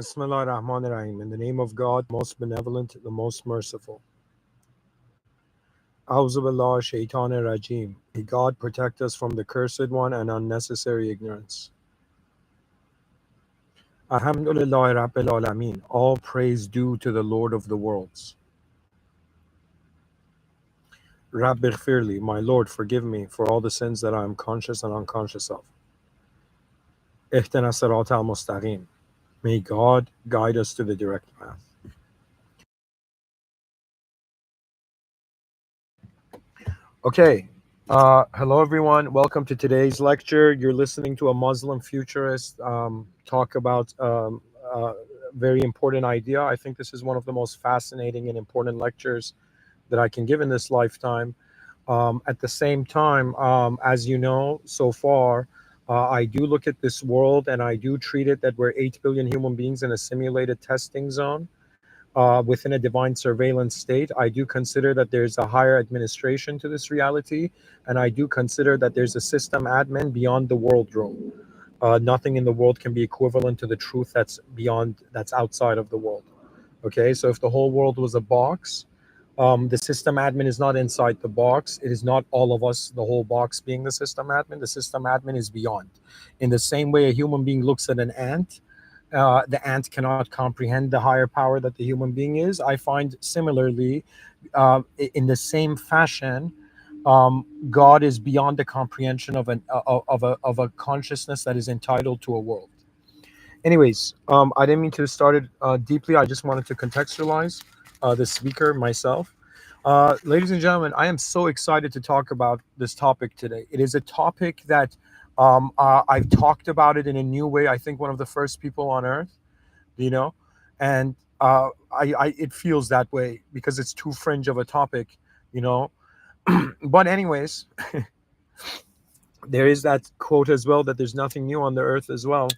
Bismillah ar-Rahman ar-Rahim. In the name of God, most benevolent, the most merciful. A'udhu billah shaitan rajim. May God protect us from the cursed one and unnecessary ignorance. Alhamdulillah Rabbil Alameen. All praise due to the Lord of the worlds. Rabbi Ghfirli, my Lord, forgive me for all the sins that I am conscious and unconscious of. Ihdina sirat al-mustaqim. May God guide us to the direct path. Okay. Hello, everyone. Welcome to today's lecture. You're listening to a Muslim futurist talk about a very important idea. I think this is one of the most fascinating and important lectures that I can give in this lifetime. At the same time, as you know, so far, I do look at this world and I do treat it that we're 8 billion human beings in a simulated testing zone. Within a divine surveillance state. I do consider that there's a higher administration to this reality, and I do consider that there's a system admin beyond the world role. Nothing in the world can be equivalent to the truth that's outside of the world. Okay, so if the whole world was a box, the system admin is not inside the box. It is not all of us, the whole box being the system admin. The system admin is beyond. In the same way a human being looks at an ant, the ant cannot comprehend the higher power that the human being is. I find similarly, in the same fashion, God is beyond the comprehension of a consciousness that is entitled to a world. Anyways, I didn't mean to start it deeply. I just wanted to contextualize the speaker myself. Ladies and gentlemen, I am so excited to talk about this topic today. It is a topic that I've talked about it in a new way. I think one of the first people on earth, and it feels that way because it's too fringe of a topic, But anyways, there is that quote as well that there's nothing new on the earth as well.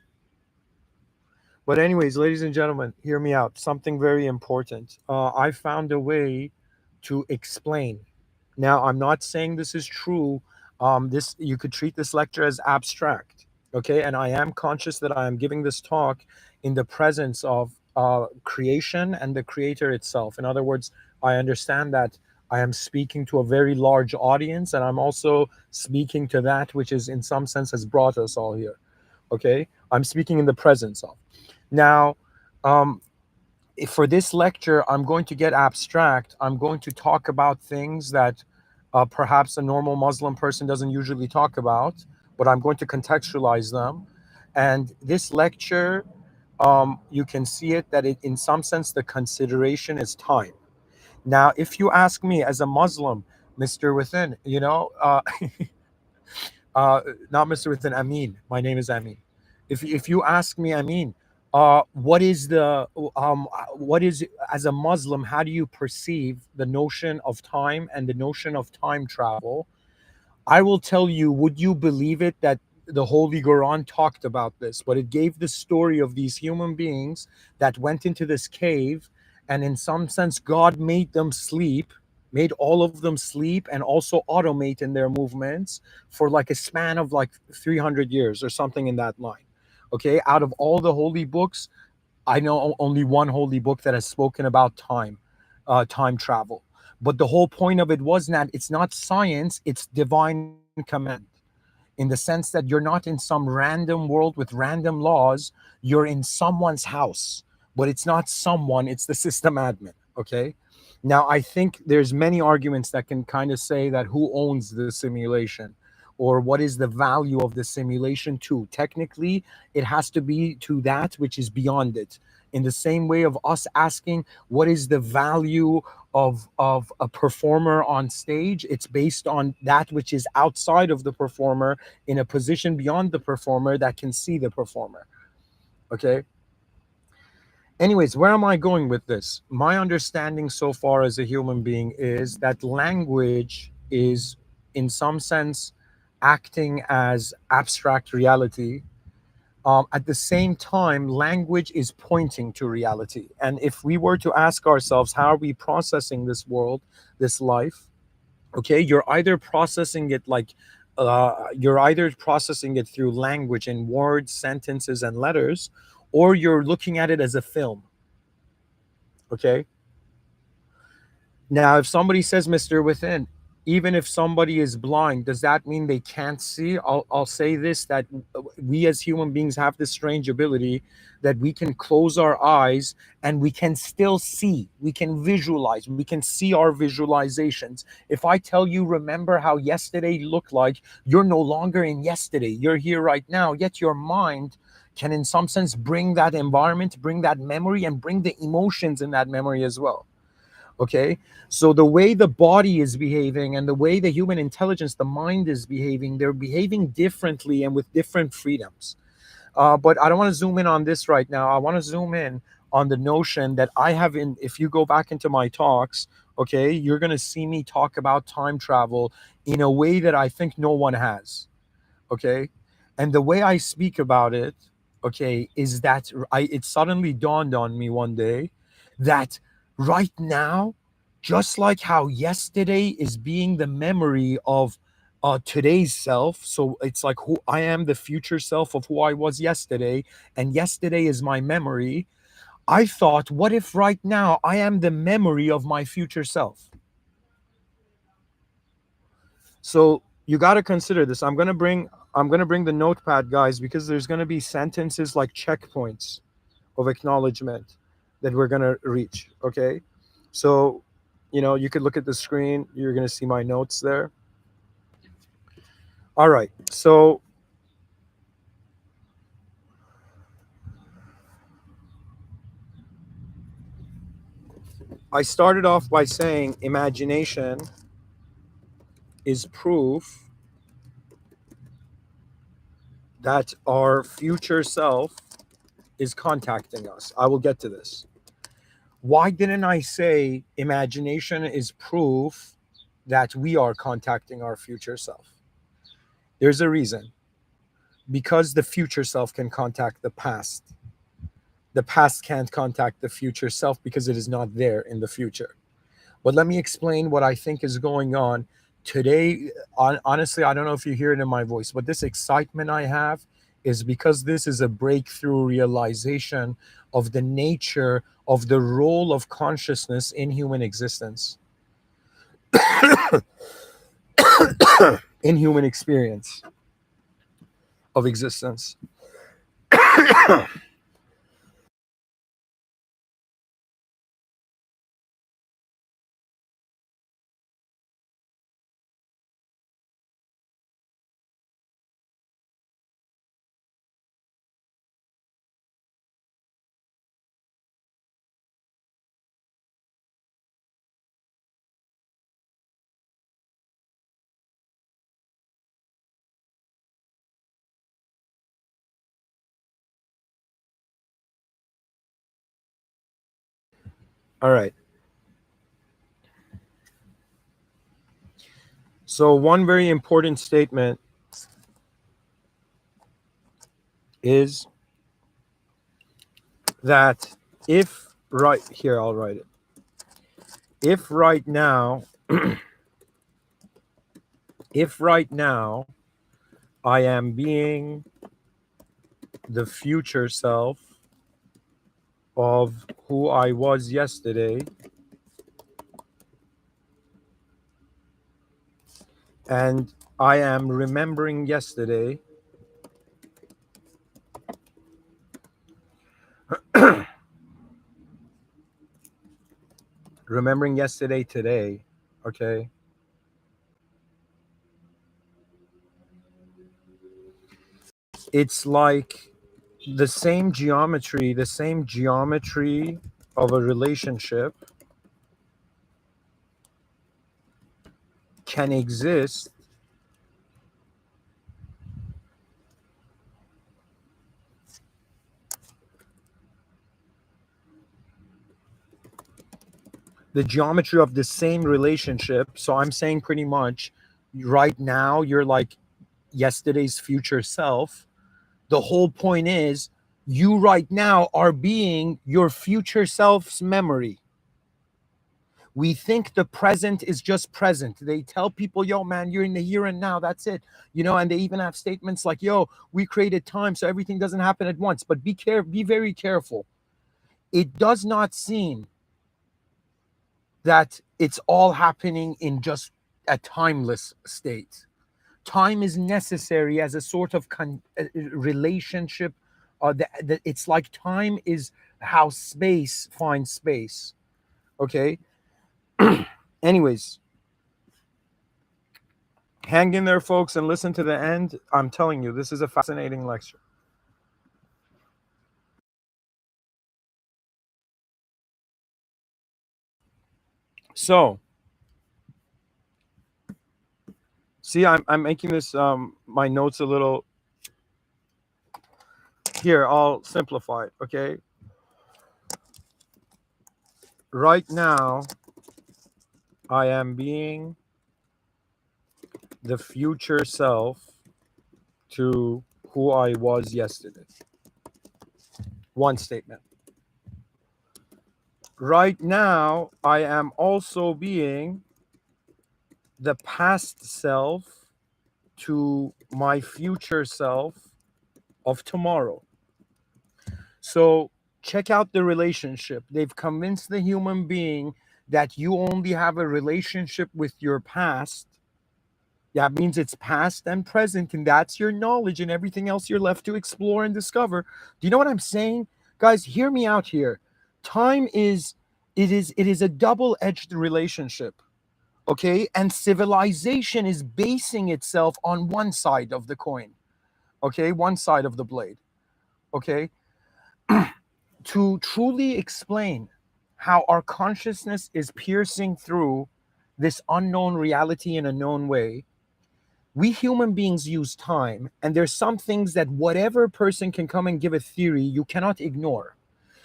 But anyways, ladies and gentlemen, hear me out. Something very important. I found a way to explain. Now, I'm not saying this is true. This you could treat this lecture as abstract, okay? And I am conscious that I am giving this talk in the presence of creation and the creator itself. In other words, I understand that I am speaking to a very large audience, and I'm also speaking to that which is in some sense has brought us all here, okay? I'm speaking in the presence of. Now, for this lecture, I'm going to get abstract. I'm going to talk about things that perhaps a normal Muslim person doesn't usually talk about, but I'm going to contextualize them. And this lecture, you can see it that in some sense, the consideration is time. Now, if you ask me as a Muslim, Mr. Within, not Mr. Within, Amin. My name is Amin. If you ask me, Amin, what is as a Muslim, how do you perceive the notion of time and the notion of time travel? I will tell you, would you believe it that the Holy Quran talked about this, but it gave the story of these human beings that went into this cave, and in some sense, God made them sleep, made all of them sleep, and also automate in their movements for like a span of like 300 years or something in that line. Okay, out of all the holy books, I know only one holy book that has spoken about time travel. But the whole point of it was that it's not science, it's divine command. In the sense that you're not in some random world with random laws, you're in someone's house, but it's not someone, it's the system admin. Okay. Now, I think there's many arguments that can kind of say that who owns the simulation or what is the value of the simulation to. Technically, it has to be to that which is beyond it. In the same way of us asking what is the value of a performer on stage, it's based on that which is outside of the performer in a position beyond the performer that can see the performer. Okay. Anyways, where am I going with this? My understanding so far as a human being is that language is, in some sense, acting as abstract reality. At the same time, language is pointing to reality. And if we were to ask ourselves, how are we processing this world, this life? Okay, you're either processing it through language in words, sentences, and letters, or you're looking at it as a film. Okay. Now, if somebody says Mr. Within, even if somebody is blind, does that mean they can't see? I'll say this, that we as human beings have this strange ability that we can close our eyes and we can still see. We can visualize. We can see our visualizations. If I tell you, remember how yesterday looked like, you're no longer in yesterday. You're here right now. Yet your mind can, in some sense, bring that environment, bring that memory, and bring the emotions in that memory as well. Okay, so the way the body is behaving and the way the human intelligence, the mind is behaving, they're behaving differently and with different freedoms. But I don't want to zoom in on this right now. I want to zoom in on the notion that I have in, if you go back into my talks, okay, you're going to see me talk about time travel in a way that I think no one has. Okay, and the way I speak about it, okay, is that it suddenly dawned on me one day that right now, just like how yesterday is being the memory of today's self, so it's like who I am, the future self of who I was yesterday, and yesterday is my memory. I thought, what if right now I am the memory of my future self? So you got to consider this. I'm going to bring the notepad, guys, because there's going to be sentences like checkpoints of acknowledgement that we're going to reach. Okay. So, you could look at the screen. You're going to see my notes there. All right. So I started off by saying imagination is proof that our future self is contacting us. I will get to this. Why didn't I say imagination is proof that we are contacting our future self? There's a reason. Because the future self can contact the past. The past can't contact the future self because it is not there in the future. But let me explain what I think is going on today. Honestly, I don't know if you hear it in my voice, but this excitement I have is because this is a breakthrough realization of the nature of the role of consciousness in human existence, in human experience of existence. All right. So, one very important statement is that if right here, I'll write it. If right now, if right now I am being the future self of who I was yesterday, and I am remembering yesterday, remembering yesterday today, okay, it's like the same geometry of a relationship can exist. The geometry of the same relationship. So I'm saying pretty much right now you're like yesterday's future self. The whole point is you right now are being your future self's memory, We think the present is just present. They tell people, yo, man, you're in the here and now. That's it. And they even have statements like, yo, we created time, so everything doesn't happen at once. But be very careful. It does not seem that it's all happening in just a timeless state. Time is necessary as a sort of relationship. It's like time is how space finds space. Okay. Anyways, hang in there, folks, and listen to the end. I'm telling you, this is a fascinating lecture. So, see, I'm making this my notes a little. Here, I'll simplify it. Okay. Right now, I am being the future self to who I was yesterday. One statement. Right now, I am also being the past self to my future self of tomorrow. So check out the relationship. They've convinced the human being that you only have a relationship with your past. That means it's past and present, and that's your knowledge, and everything else you're left to explore and discover. Do you know what I'm saying? Guys, hear me out here. Time is it is a double-edged relationship. Okay? And civilization is basing itself on one side of the coin. Okay? One side of the blade. Okay? To truly explain how our consciousness is piercing through this unknown reality in a known way, we human beings use time, and there's some things that whatever person can come and give a theory, you cannot ignore.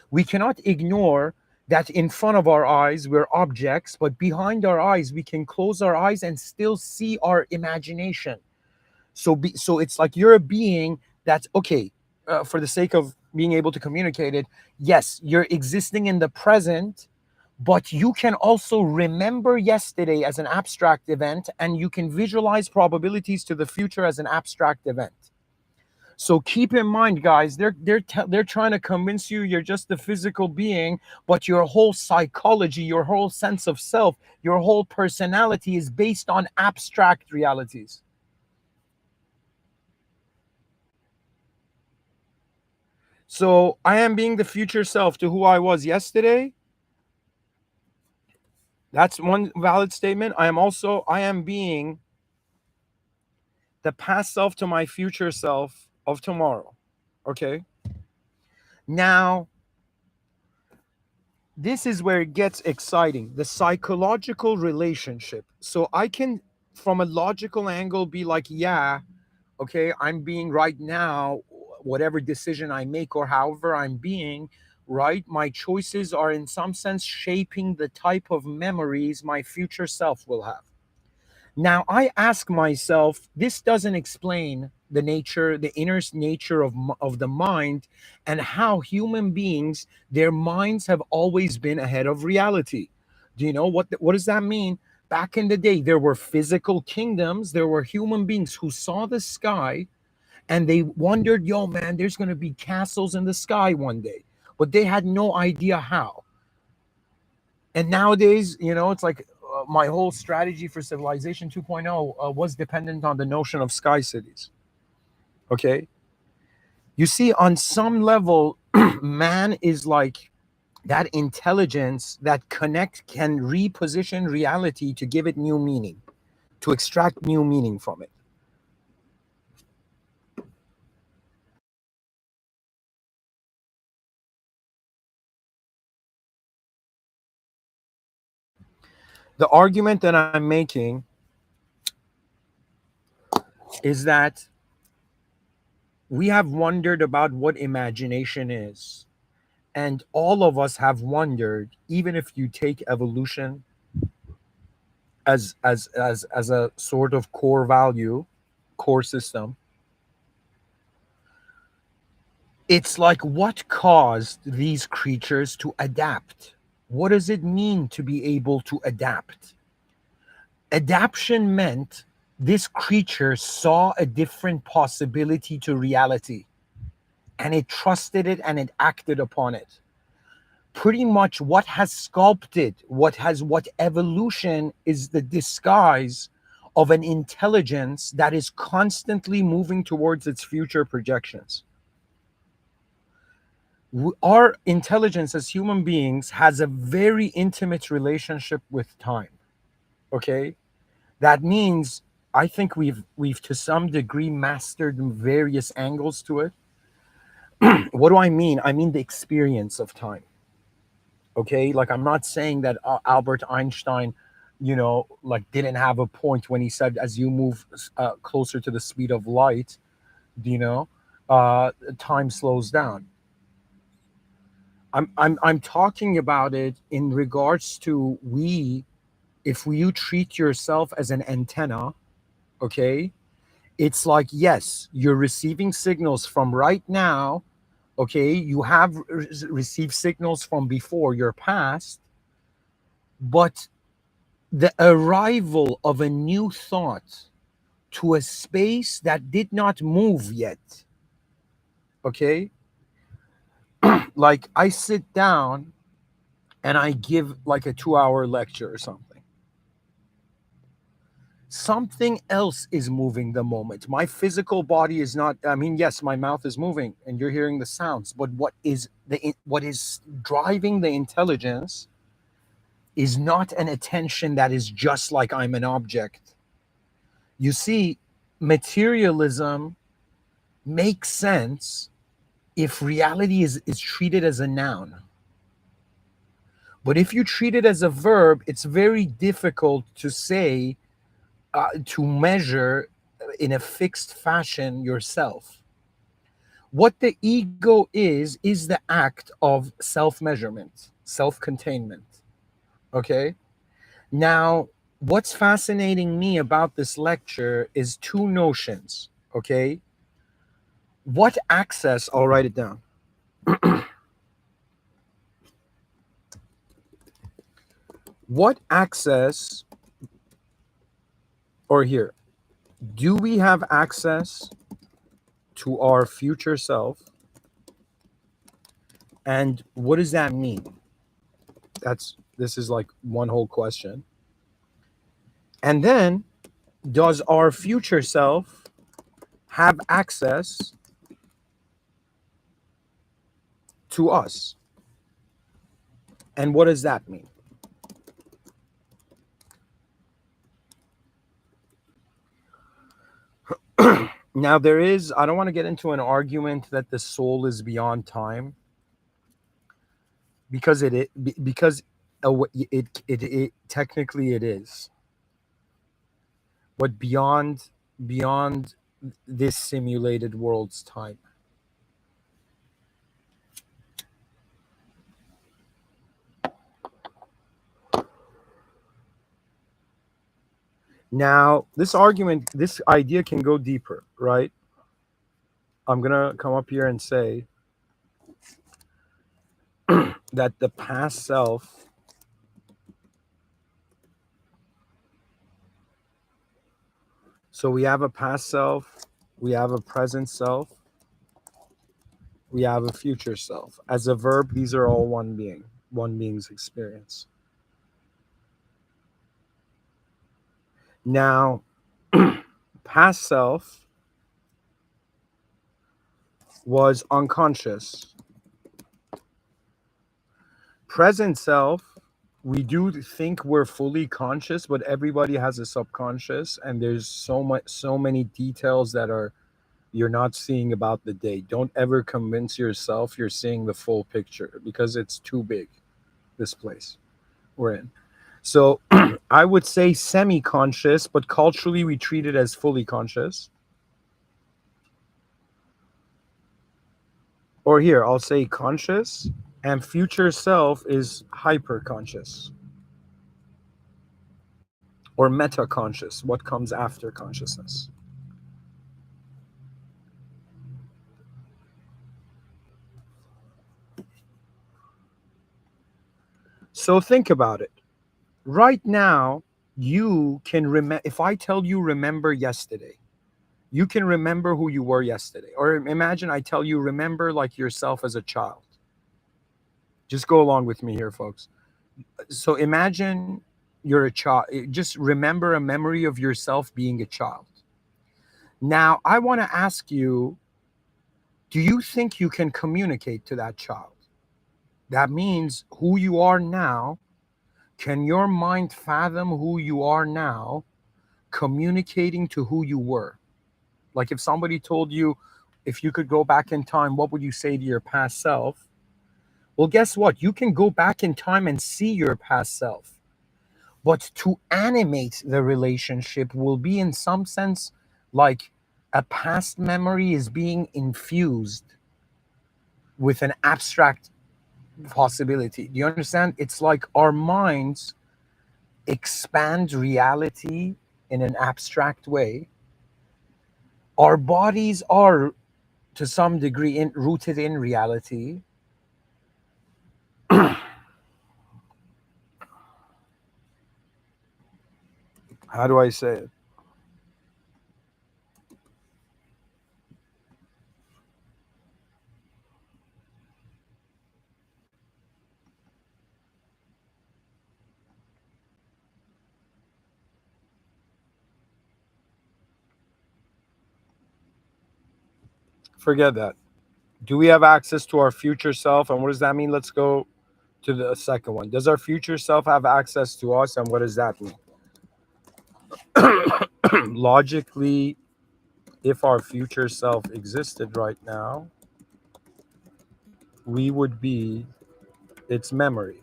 We cannot ignore that in front of our eyes we're objects, but behind our eyes we can close our eyes and still see our imagination. So it's like you're a being that's okay, for the sake of being able to communicate it. Yes, you're existing in the present, but you can also remember yesterday as an abstract event, and you can visualize probabilities to the future as an abstract event. So keep in mind, guys, they're trying to convince you you're just a physical being, but your whole psychology, your whole sense of self, your whole personality is based on abstract realities. So I am being the future self to who I was yesterday. That's one valid statement. I am being the past self to my future self of tomorrow. Okay. Now, this is where it gets exciting, the psychological relationship. So I can, from a logical angle, be like, yeah, okay, I'm being right now, whatever decision I make or however I'm being, right? My choices are in some sense shaping the type of memories my future self will have. Now, I ask myself, this doesn't explain the nature, the inner nature of the mind, and how human beings, their minds have always been ahead of reality. Do you know what does that mean? Back in the day, there were physical kingdoms, there were human beings who saw the sky and they wondered, yo, man, there's going to be castles in the sky one day, but they had no idea how. And nowadays, it's like my whole strategy for civilization 2.0 was dependent on the notion of sky cities. Okay. You see, on some level, man is like that intelligence that can reposition reality to give it new meaning, to extract new meaning from it. The argument that I'm making is that we have wondered about what imagination is. And all of us have wondered, even if you take evolution as a sort of core value, core system, it's like what caused these creatures to adapt? What does it mean to be able to adapt? Adaption meant this creature saw a different possibility to reality, and it trusted it and it acted upon it. Pretty much what has sculpted, what evolution is, the disguise of an intelligence that is constantly moving towards its future projections. Our intelligence as human beings has a very intimate relationship with time. Okay, that means I think we've to some degree mastered various angles to it. What do I mean? I mean the experience of time. Okay, like I'm not saying that Albert Einstein, like didn't have a point when he said as you move closer to the speed of light, you know, time slows down. I'm talking about it in regards to if you treat yourself as an antenna, okay, it's like, yes, you're receiving signals from right now, okay, you have received signals from before your past, but the arrival of a new thought to a space that did not move yet, okay, like I sit down and I give like a 2 hour lecture or something. Something else is moving the moment. My physical body is not, I mean, yes, my mouth is moving and you're hearing the sounds, but what is driving the intelligence is not an attention that is just like I'm an object. You see, materialism makes sense if reality is treated as a noun. But if you treat it as a verb, it's very difficult to say, to measure in a fixed fashion yourself. What the ego is the act of self measurement, self containment. Okay. Now, what's fascinating me about this lecture is two notions. Okay. What access, I'll write it down. What access, or here, do we have access to our future self? And what does that mean? This is like one whole question. And then, does our future self have access to us? And what does that mean? Now, I don't want to get into an argument that the soul is beyond time, because it technically it is, but beyond this simulated world's time. Now, this idea can go deeper, right? I'm gonna come up here and say that the past self, so we have a past self, we have a present self, we have a future self. As a verb, these are all one being's experience. Now, past self was unconscious. Present self, we do think we're fully conscious, but everybody has a subconscious, and there's so many details that are you're not seeing about the day. Don't ever convince yourself you're seeing the full picture, because it's too big, this place we're in. So I would say semi-conscious, but culturally we treat it as fully conscious. Or here, I'll say conscious, and future self is hyper conscious or meta conscious, what comes after consciousness. So think about it. Right now, you can remember. If I tell you remember yesterday, you can remember who you were yesterday. Or imagine I tell you remember like yourself as a child. Just go along with me here, folks. So imagine you're a child. Just remember a memory of yourself being a child. Now, I want to ask you, do you think you can communicate to that child? That means who you are now. Can your mind fathom who you are now, communicating to who you were? Like if somebody told you, if you could go back in time, what would you say to your past self? Well, guess what? You can go back in time and see your past self. But to animate the relationship will be, in some sense, like a past memory is being infused with an abstract possibility. Do you understand? It's like our minds expand reality in an abstract way. Our bodies are, to some degree, rooted in reality. How do I say it? Forget that. Do we have access to our future self? And what does that mean? Let's go to the second one. Does our future self have access to us? And what does that mean? Logically, if our future self existed right now, we would be its memory.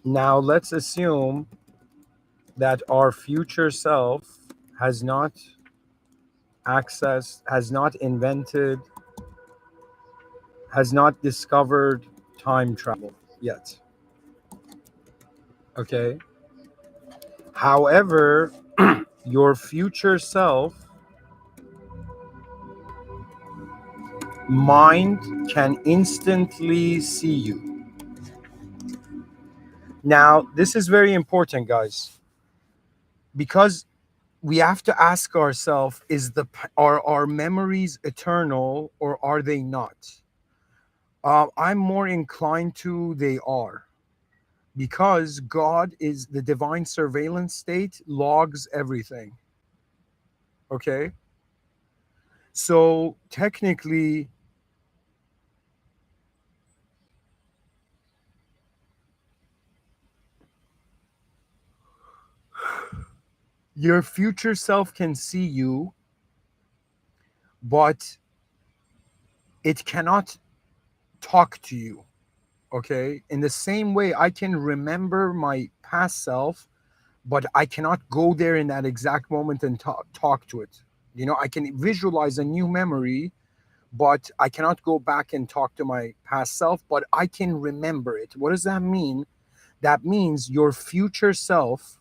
Now, let's assume that our future self has not accessed, has not invented, has not discovered time travel yet. Okay. However, your future self mind can instantly see you. Now, this is very important, guys, because we have to ask ourselves, are our memories eternal or are they not? I'm more inclined to they are, because God is the divine surveillance state, logs everything. Okay. So technically, your future self can see you, but it cannot talk to you. Okay. In the same way, I can remember my past self, but I cannot go there in that exact moment and talk to it. I can visualize a new memory, but I cannot go back and talk to my past self, but I can remember it. What does that mean? That means your future self,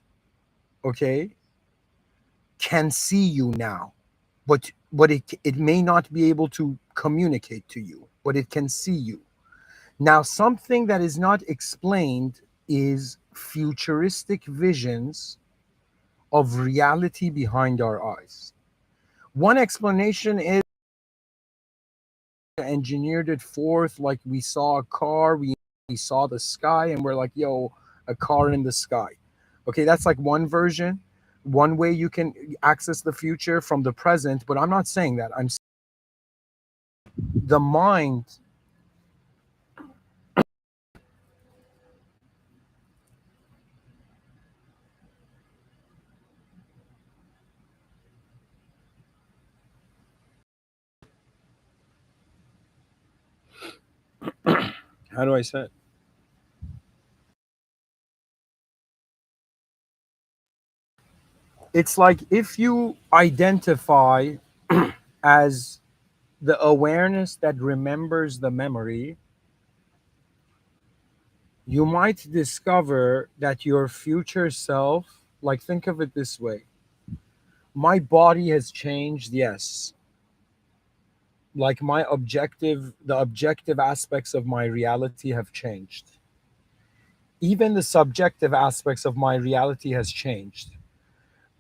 okay, can see you now, but it may not be able to communicate to you, but it can see you. Now, something that is not explained is futuristic visions of reality behind our eyes. One explanation is engineered it forth like we saw a car, we saw the sky, and we're like, yo, a car in the sky. Okay, that's like one version, one way you can access the future from the present, but I'm not saying that. I'm the mind. How do I say it? It's like if you identify as the awareness that remembers the memory, you might discover that your future self, like think of it this way: my body has changed, yes, like the objective aspects of my reality have changed. Even the subjective aspects of my reality has changed.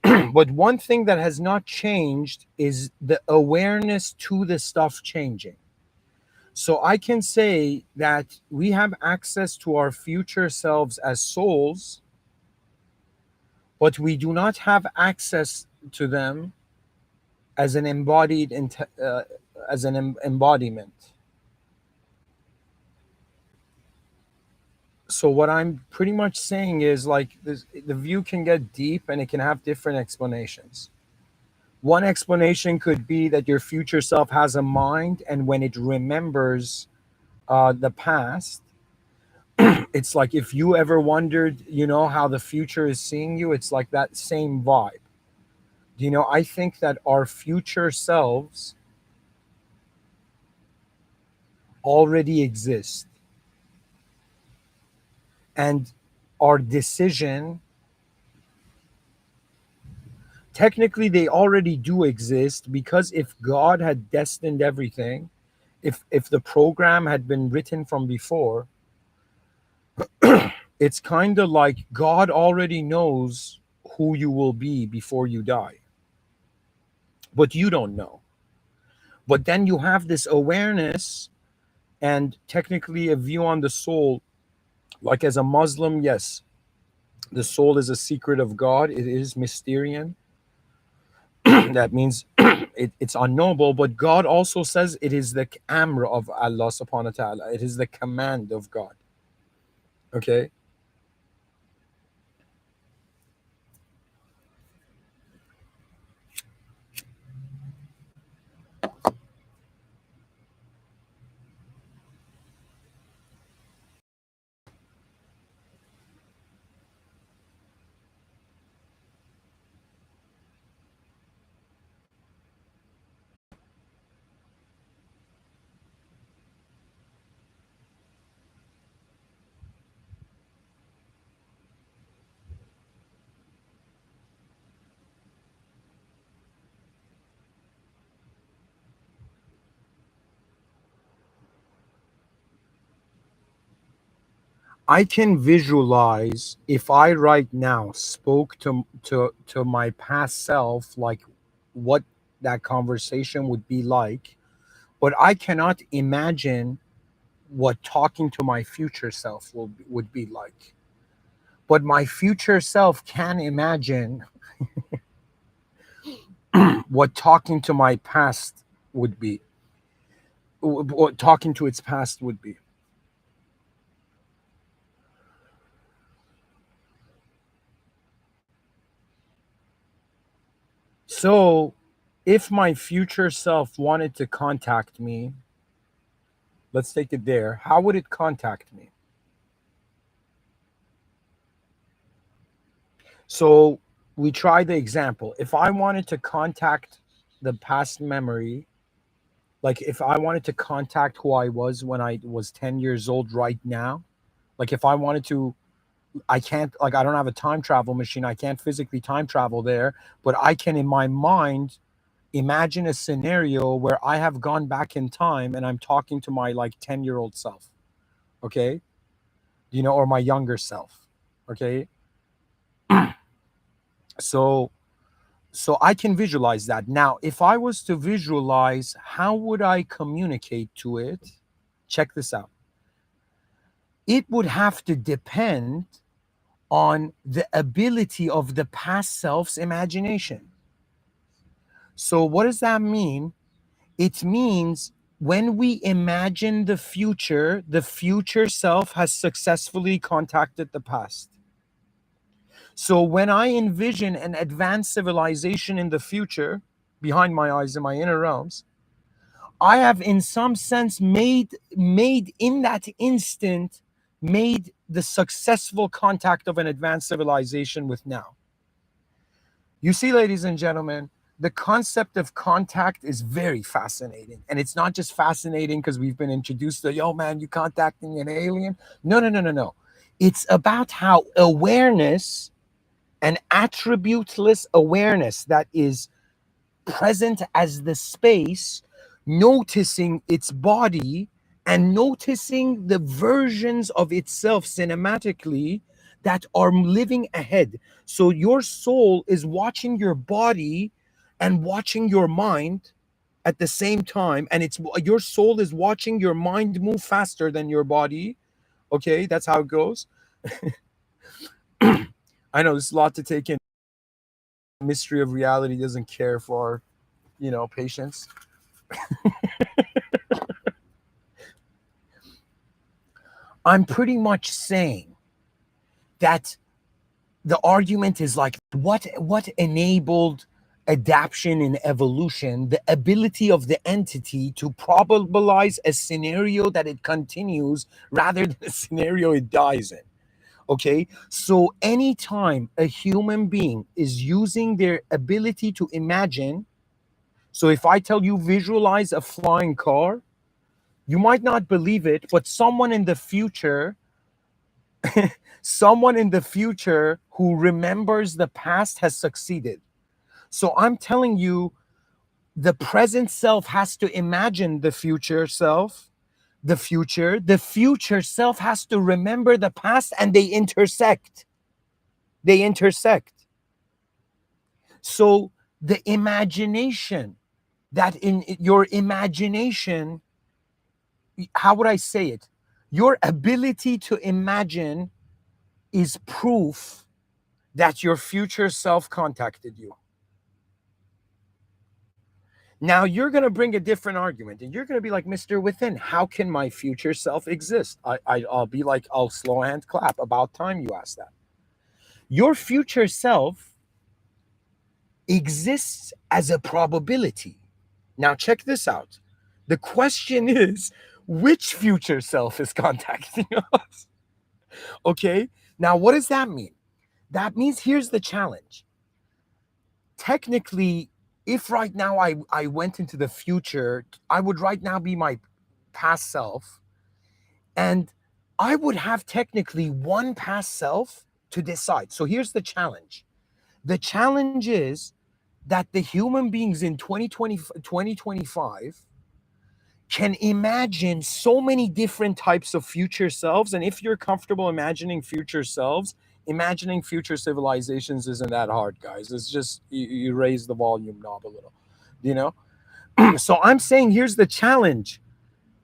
But one thing that has not changed is the awareness to the stuff changing. So I can say that we have access to our future selves as souls, but we do not have access to them as an embodiment. So what I'm pretty much saying is, like, the view can get deep and it can have different explanations. One explanation could be that your future self has a mind, and when it remembers the past, it's like if you ever wondered, how the future is seeing you, it's like that same vibe. I think that our future selves already exist, and our decision, technically they already do exist, because if God had destined everything, if the program had been written from before, it's kind of like God already knows who you will be before you die, but you don't know. But then you have this awareness and technically a view on the soul. Like, as a Muslim, yes, the soul is a secret of God, it is Mysterian. That means it's unknowable, but God also says it is the amr of Allah subhanahu wa ta'ala, it is the command of God. Okay. I can visualize, if I right now spoke to my past self, like what that conversation would be like, but I cannot imagine what talking to my future self would be like. But my future self can imagine what talking to my past would be, what talking to its past would be. So, if my future self wanted to contact me, let's take it there. How would it contact me? So, we try the example. If I wanted to contact the past memory, like if I wanted to contact who I was when I was 10 years old right now, like if I wanted to, I can't, like, I don't have a time travel machine. I can't physically time travel there, but I can, in my mind, imagine a scenario where I have gone back in time and I'm talking to my like 10-year-old self. Okay. Or my younger self. Okay. So, I can visualize that. Now, if I was to visualize, how would I communicate to it? Check this out. It would have to depend on the ability of the past self's imagination. So, what does that mean? It means when we imagine the future self has successfully contacted the past. So, when I envision an advanced civilization in the future, behind my eyes in my inner realms, I have, in some sense, made in that instant, made the successful contact of an advanced civilization with now. You see, ladies and gentlemen, the concept of contact is very fascinating. And it's not just fascinating because we've been introduced to, yo, man, you contacting an alien. No, no, no, no, no. It's about how awareness, an attributeless awareness that is present as the space, noticing its body and noticing the versions of itself cinematically that are living ahead. So your soul is watching your body and watching your mind at the same time, and it's your soul is watching your mind move faster than your body. Okay, that's how it goes. I know there's a lot to take in. Mystery of reality doesn't care for, patience. I'm pretty much saying that the argument is like what enabled adaptation in evolution, the ability of the entity to probabilize a scenario that it continues rather than a scenario it dies in. Okay, so anytime a human being is using their ability to imagine, so if I tell you visualize a flying car, you might not believe it, but someone in the future who remembers the past has succeeded. So I'm telling you, the present self has to imagine the future self, the future self has to remember the past, and they intersect. They intersect. So the imagination, that in your imagination, how would I say it? Your ability to imagine is proof that your future self contacted you. Now you're going to bring a different argument, and you're going to be like, Mr. Within, how can my future self exist? I'll be like, I'll slow hand clap. About time you asked that. Your future self exists as a probability. Now check this out. The question is, which future self is contacting us? Okay. Now, what does that mean? That means here's the challenge. Technically, if right now I went into the future, I would right now be my past self, and I would have technically one past self to decide. So here's the challenge. The challenge is that the human beings in 2025 can imagine so many different types of future selves. And if you're comfortable imagining future selves, imagining future civilizations isn't that hard, guys. It's just you raise the volume knob a little, you know? So I'm saying here's the challenge.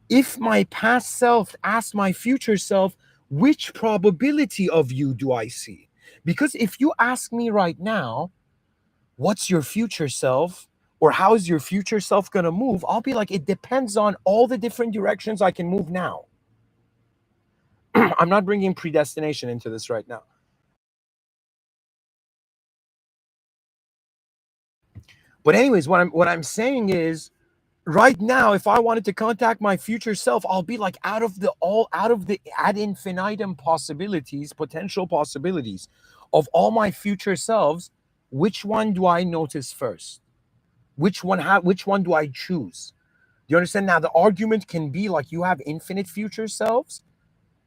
If my past self asks my future self, which probability of you do I see? Because if you ask me right now, what's your future self? Or how is your future self going to move? I'll be like, it depends on all the different directions I can move now. I'm not bringing predestination into this right now. But anyways, what I'm saying is, right now, if I wanted to contact my future self, I'll be like, out of the ad infinitum possibilities, potential possibilities of all my future selves, which one do I notice first? Which one do I choose? Do you understand? Now the argument can be like, you have infinite future selves,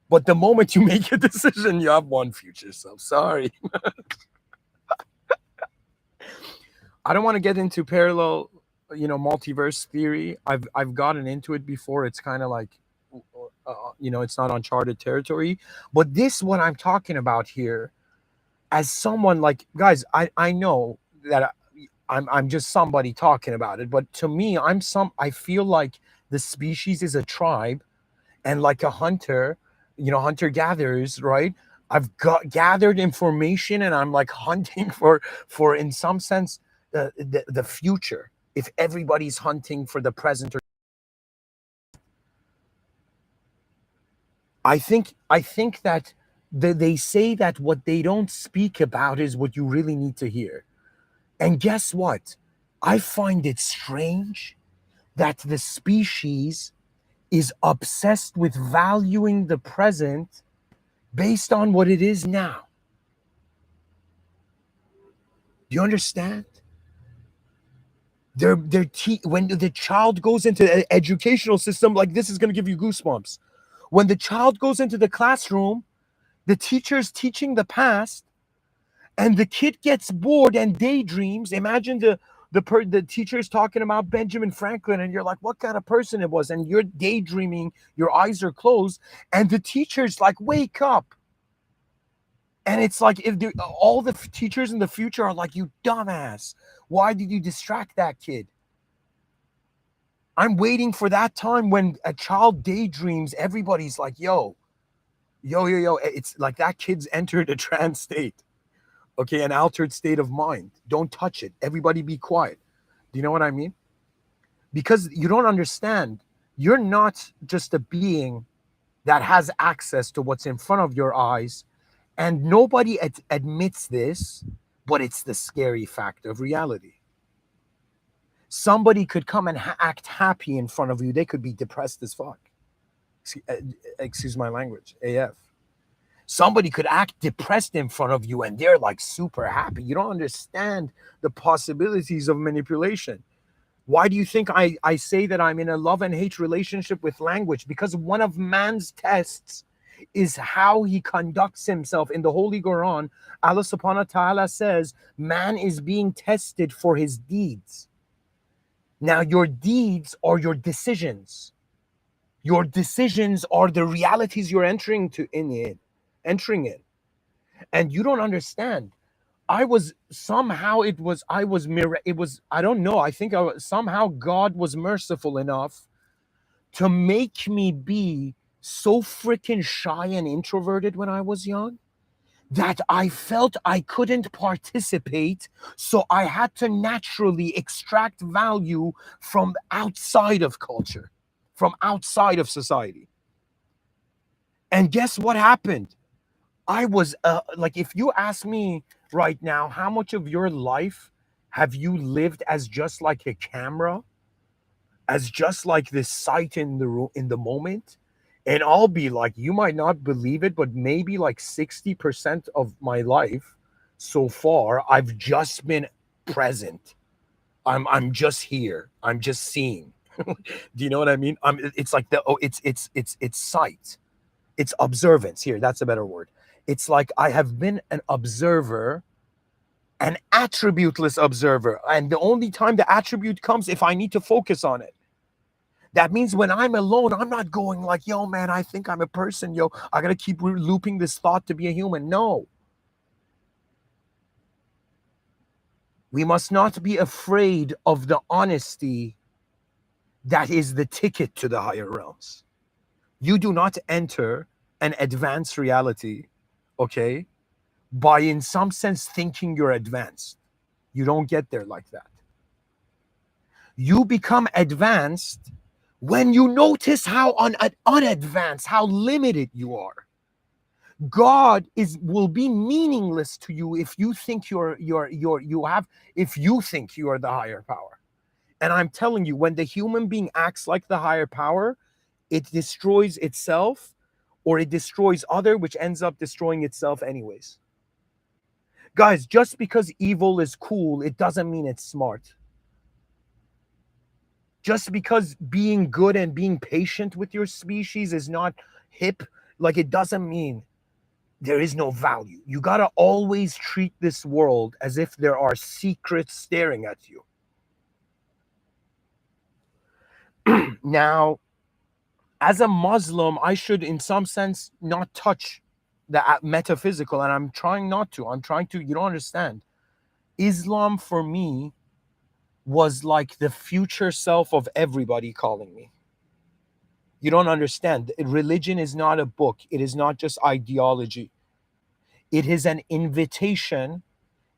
but the moment you make a decision, you have one future self. Sorry. I don't want to get into parallel, multiverse theory. I've gotten into it before. It's kind of like, it's not uncharted territory. But this, what I'm talking about here, as someone like, guys, I know that I'm just somebody talking about it, but to me, I feel like the species is a tribe, and like a hunter, hunter gatherers, right? I've gathered information, and I'm like hunting for in some sense the future. If everybody's hunting for the present, or I think that they say that what they don't speak about is what you really need to hear. And guess what? I find it strange that the species is obsessed with valuing the present based on what it is now. Do you understand? When the child goes into the educational system, like, this is going to give you goosebumps. When the child goes into the classroom, the teacher's teaching the past, and the kid gets bored and daydreams. Imagine The teacher's talking about Benjamin Franklin, and you're like, what kind of person it was? And you're daydreaming, your eyes are closed, and the teacher's like, wake up. And it's like, if all the teachers in the future are like, you dumbass, why did you distract that kid? I'm waiting for that time when a child daydreams, everybody's like, yo, yo, yo, yo. It's like that kid's entered a trance state, okay, an altered state of mind. Don't touch it. Everybody be quiet. Do you know what I mean? Because you don't understand. You're not just a being that has access to what's in front of your eyes. And nobody admits this, but it's the scary fact of reality. Somebody could come and act happy in front of you. They could be depressed as fuck. Excuse my language, AF. Somebody could act depressed in front of you and they're like super happy. You don't understand the possibilities of manipulation. Why do you think I say that I'm in a love and hate relationship with language? Because one of man's tests is how he conducts himself. In the Holy Quran, Allah subhanahu wa ta'ala says, man is being tested for his deeds. Now, your deeds are your decisions. Your decisions are the realities you're entering in. And you don't understand. I was somehow it was I was it was I don't know. I think somehow God was merciful enough to make me be so freaking shy and introverted when I was young that I felt I couldn't participate. So I had to naturally extract value from outside of culture, from outside of society. And guess what happened? I was like, if you ask me right now, how much of your life have you lived as just like a camera, as just like this sight in the moment? And I'll be like, you might not believe it, but maybe like 60% of my life so far, I've just been present. I'm just here. I'm just seeing. Do you know what I mean? It's like it's sight. It's observance. Here, that's a better word. It's like I have been an observer, an attributeless observer. And the only time the attribute comes if I need to focus on it. That means when I'm alone, I'm not going like, yo, man, I think I'm a person. Yo, I got to keep looping this thought to be a human. No. We must not be afraid of the honesty that is the ticket to the higher realms. You do not enter an advanced reality, okay, by in some sense thinking you're advanced. You don't get there like that. You become advanced when you notice how unadvanced, how limited you are. God will be meaningless to you if you think if you think you are the higher power. And I'm telling you, when the human being acts like the higher power, it destroys itself or it destroys other, which ends up destroying itself anyways. Guys, just because evil is cool, it doesn't mean it's smart. Just because being good and being patient with your species is not hip, like it doesn't mean there is no value. You got to always treat this world as if there are secrets staring at you. Now, as a Muslim, I should, in some sense, not touch the metaphysical, and I'm trying not to. You don't understand. Islam for me was like the future self of everybody calling me. You don't understand. Religion is not a book, it is not just ideology. It is an invitation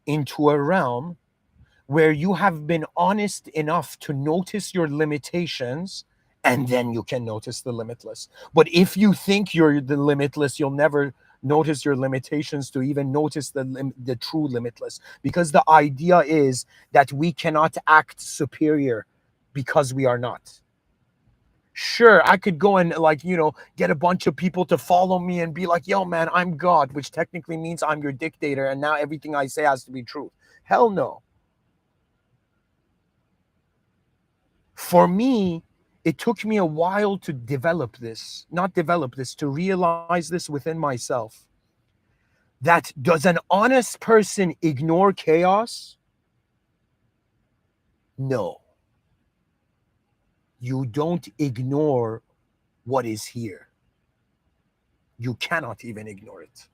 into a realm where you have been honest enough to notice your limitations, and then you can notice the limitless. But if you think you're the limitless, you'll never notice your limitations to even notice the true limitless. Because the idea is that we cannot act superior because we are not. Sure, I could go and get a bunch of people to follow me and be like, yo, man, I'm God, which technically means I'm your dictator, and now everything I say has to be true. Hell no. For me, it took me a while to to realize this within myself. That does an honest person ignore chaos? No, you don't ignore what is here. You cannot even ignore it.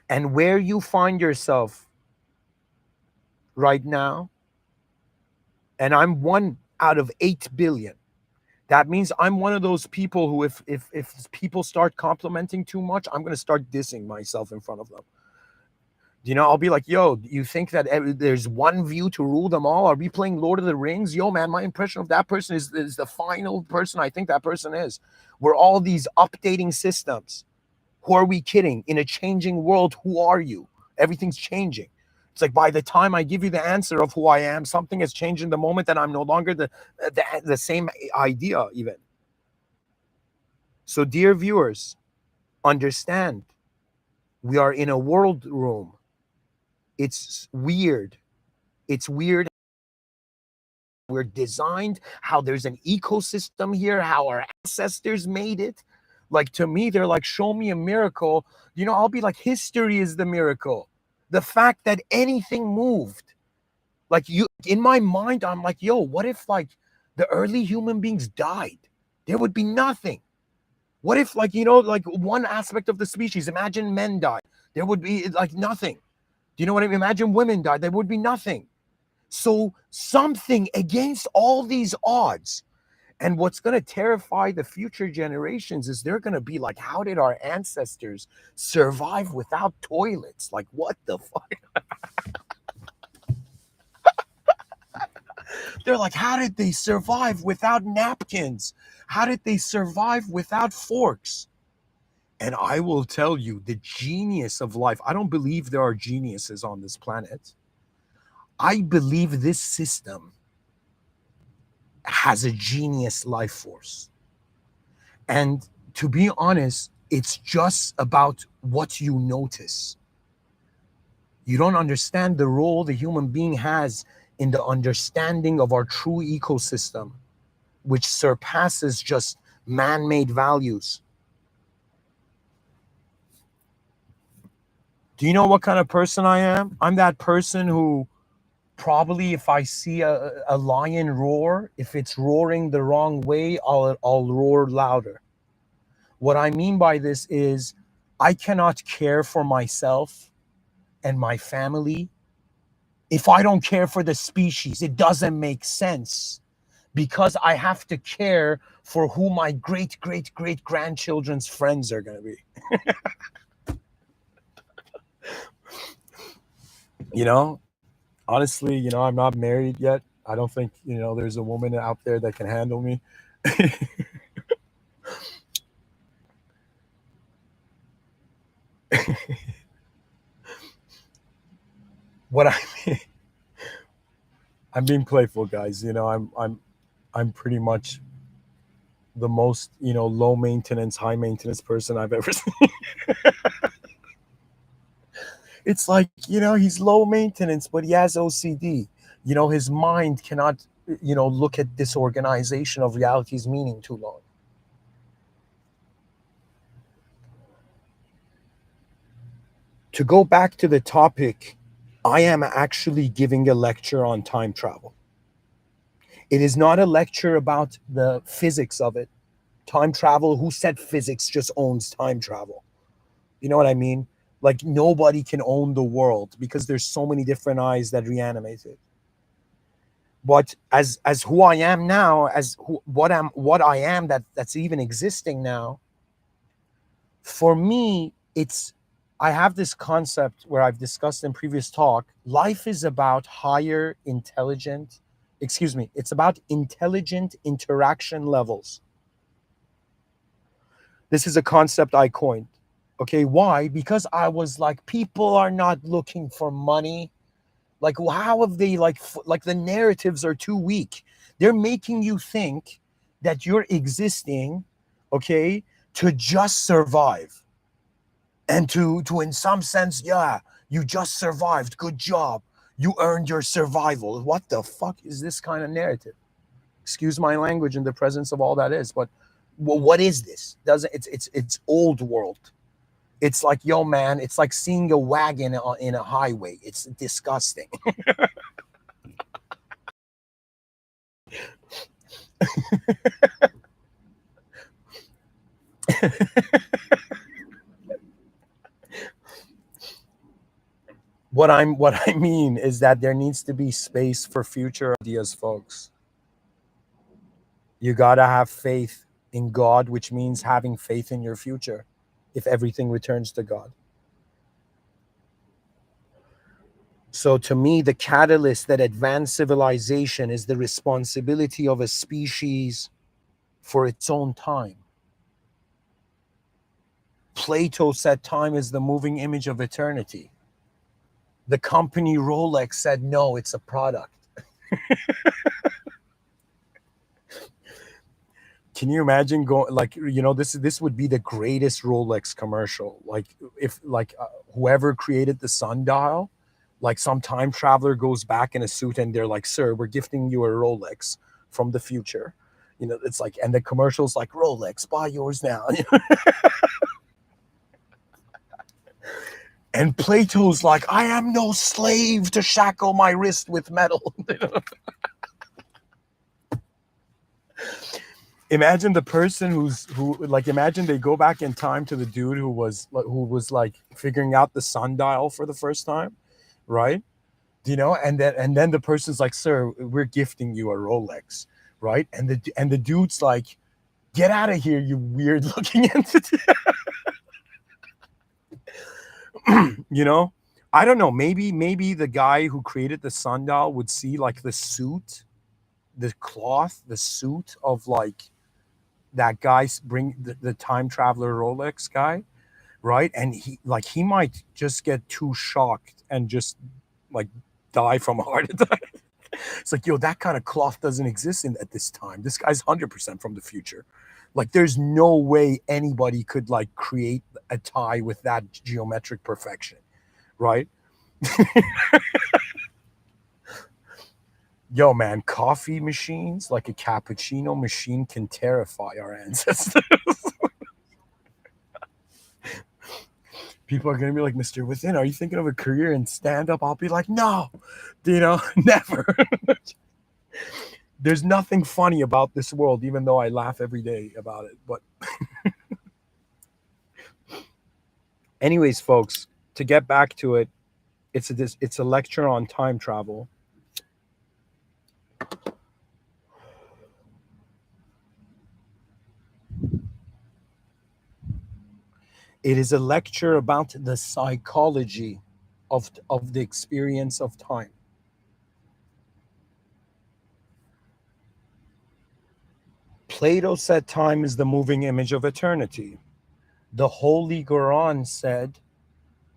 And where you find yourself right now, and I'm one out of 8 billion. That means I'm one of those people who, if people start complimenting too much, I'm gonna start dissing myself in front of them. I'll be like, yo, you think that there's one view to rule them all? Are we playing Lord of the Rings? Yo, man, my impression of that person is the final person I think that person is. We're all these updating systems. Who are we kidding? In a changing world, who are you? Everything's changing. It's like by the time I give you the answer of who I am, something has changed in the moment that I'm no longer the same idea even. So, dear viewers, understand we are in a world room. It's weird. It's weird. We're designed, how there's an ecosystem here, how our ancestors made it. Like, to me, they're like, show me a miracle. I'll be like, history is the miracle. The fact that anything moved. Like, in my mind, I'm like, yo, what if like the early human beings died? There would be nothing. What if like one aspect of the species, imagine men died, there would be like nothing. Do you know what I mean? Imagine women died, there would be nothing. So something against all these odds. And what's going to terrify the future generations is they're going to be like, how did our ancestors survive without toilets? Like, what the fuck? They're like, how did they survive without napkins? How did they survive without forks? And I will tell you, the genius of life, I don't believe there are geniuses on this planet. I believe this system has a genius life force. And to be honest, it's just about what you notice. You don't understand the role the human being has in the understanding of our true ecosystem, which surpasses just man-made values. Do you know what kind of person I am? I'm that person who probably, if I see a lion roar, if it's roaring the wrong way, I'll roar louder. What I mean by this is I cannot care for myself and my family if I don't care for the species. It doesn't make sense, because I have to care for who my great great great grandchildren's friends are going to be. Honestly, I'm not married yet. I don't think there's a woman out there that can handle me. What I mean, I'm being playful, guys. I'm pretty much the most low maintenance, high maintenance person I've ever seen. It's like he's low maintenance, but he has OCD. His mind cannot look at disorganization of reality's meaning too long. To go back to the topic, I am actually giving a lecture on time travel. It is not a lecture about the physics of it. Time travel, who said physics just owns time travel? You know what I mean? Like, nobody can own the world because there's so many different eyes that reanimate it. But as who I am now, what I am that's even existing now, for me, I have this concept where I've discussed in previous talk. Life is about it's about intelligent interaction levels. This is a concept I coined. Okay, why? Because I was like, people are not looking for money. Like, how have they like the narratives are too weak. They're making you think that you're existing, okay, to just survive. And to in some sense, yeah, you just survived. Good job. You earned your survival. What the fuck is this kind of narrative? Excuse my language in the presence of all that is, but what is this? Doesn't it's old world. It's like, yo, man, it's like seeing a wagon in a highway. It's disgusting. What I mean is that there needs to be space for future ideas, folks. You got to have faith in God, which means having faith in your future if everything returns to God. So, to me, the catalyst that advanced civilization is the responsibility of a species for its own time. Plato said time is the moving image of eternity. The company Rolex said, no, it's a product. Can you imagine going like this would be the greatest Rolex commercial. Like if whoever created the sundial, like some time traveler goes back in a suit and they're like, "Sir, we're gifting you a Rolex from the future." It's like, and the commercial's like, "Rolex, buy yours now." And Plato's like, "I am no slave to shackle my wrist with metal." Imagine the person imagine they go back in time to the dude who was like figuring out the sundial for the first time, right? And then the person's like, "Sir, we're gifting you a Rolex," right? And the dude's like, "Get out of here, you weird looking entity." you know I don't know, maybe the guy who created the sundial would see like the suit, the cloth, the suit of like that guy bring the time traveler Rolex guy, right? And he might just get too shocked and just like die from a heart attack. It's like, yo, that kind of cloth doesn't exist at this time. This guy's 100% from the future. Like, there's no way anybody could like create a tie with that geometric perfection, right? Yo, man, coffee machines like a cappuccino machine can terrify our ancestors. People are gonna be like, "Mr. Within, are you thinking of a career in stand-up?" I'll be like, "No, never." There's nothing funny about this world, even though I laugh every day about it. But anyways, folks, to get back to it, it's a lecture on time travel. It is a lecture about the psychology of the experience of time. Plato said time is the moving image of eternity. The Holy Quran said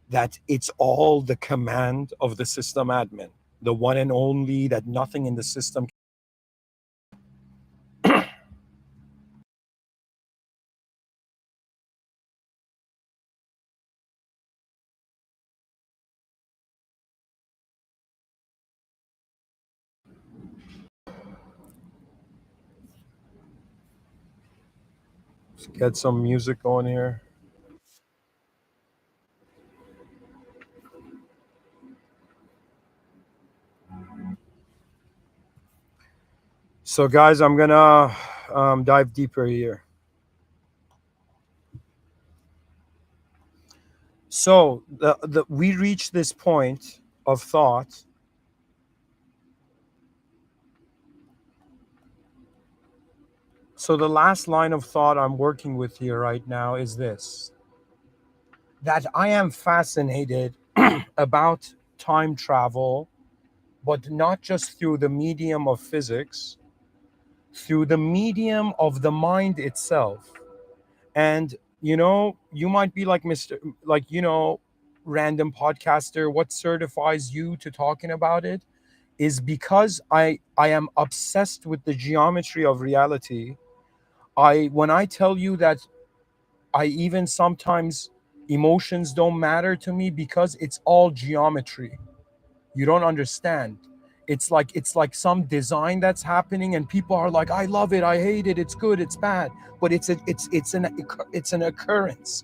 that it's all the command of the system admin, the one and only, that nothing in the system. Let's get some music going here. So, guys, I'm gonna dive deeper here. So, we reach this point of thought. So, the last line of thought I'm working with here right now is this: that I am fascinated about time travel, but not just through the medium of physics, through the medium of the mind itself. And you might be like, Mr. Like, random podcaster, what certifies you to talking about it is because I am obsessed with the geometry of reality. When I tell you that I even sometimes emotions don't matter to me because it's all geometry. You don't understand. It's like some design that's happening and people are like, "I love it, I hate it, it's good, it's bad." But it's an occurrence.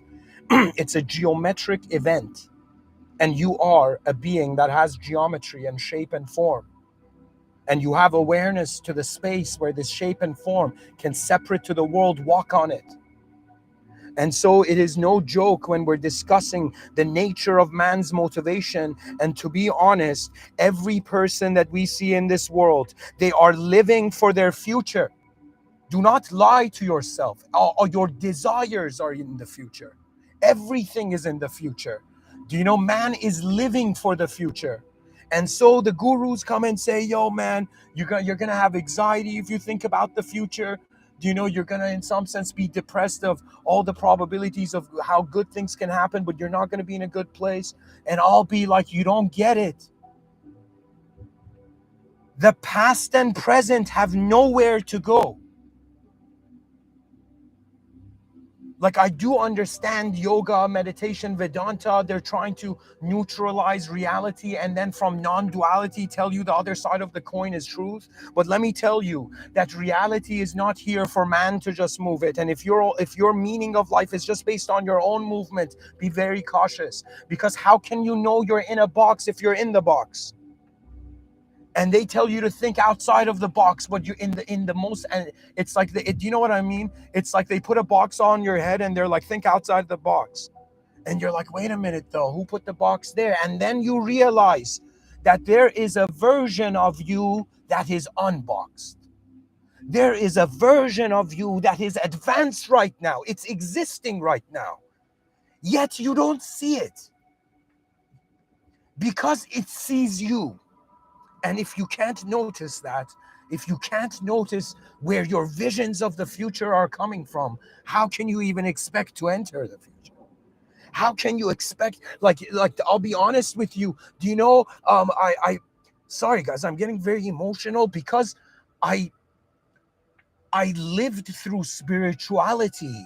It's a geometric event, and you are a being that has geometry and shape and form. and you have awareness to the space where this shape and form can separate to the world, walk on it. And so it is no joke when we're discussing the nature of man's motivation. And to be honest, every person that we see in this world, they are living for their future. Do not lie to yourself. All your desires are in the future. Everything is in the future. Do you know man is living for the future? And so the gurus come and say, yo, man, you're gonna have anxiety if you think about the future. Do you know you're gonna, in some sense, be depressed of all the probabilities of how good things can happen, but you're not gonna be in a good place? And I'll be like, you don't get it. The past and present have nowhere to go. Like, I do understand yoga, meditation, Vedanta, they're trying to neutralize reality and then from non-duality tell you the other side of the coin is truth. But let me tell you that reality is not here for man to just move it. And if your meaning of life is just based on your own movement, be very cautious, because how can you know you're in a box if you're in the box? And they tell you to think outside of the box, but you're in the most, and it's like do you know what I mean? It's like they put a box on your head and they're like, think outside the box. And you're like, wait a minute though, who put the box there? And then you realize that there is a version of you that is unboxed. There is a version of you that is advanced right now. It's existing right now. Yet you don't see it because it sees you. And if you can't notice that, if you can't notice where your visions of the future are coming from, how can you even expect to enter the future? How can you expect, like I'll be honest with you. Do you know, I sorry guys, I'm getting very emotional because I lived through spirituality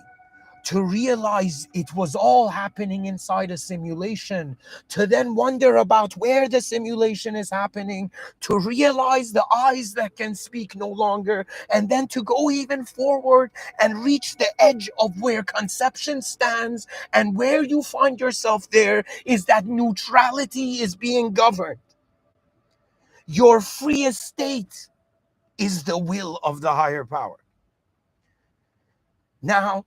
to realize it was all happening inside a simulation, to then wonder about where the simulation is happening, to realize the eyes that can speak no longer, and then to go even forward and reach the edge of where conception stands. And where you find yourself there is that neutrality is being governed. Your freest state is the will of the higher power. Now,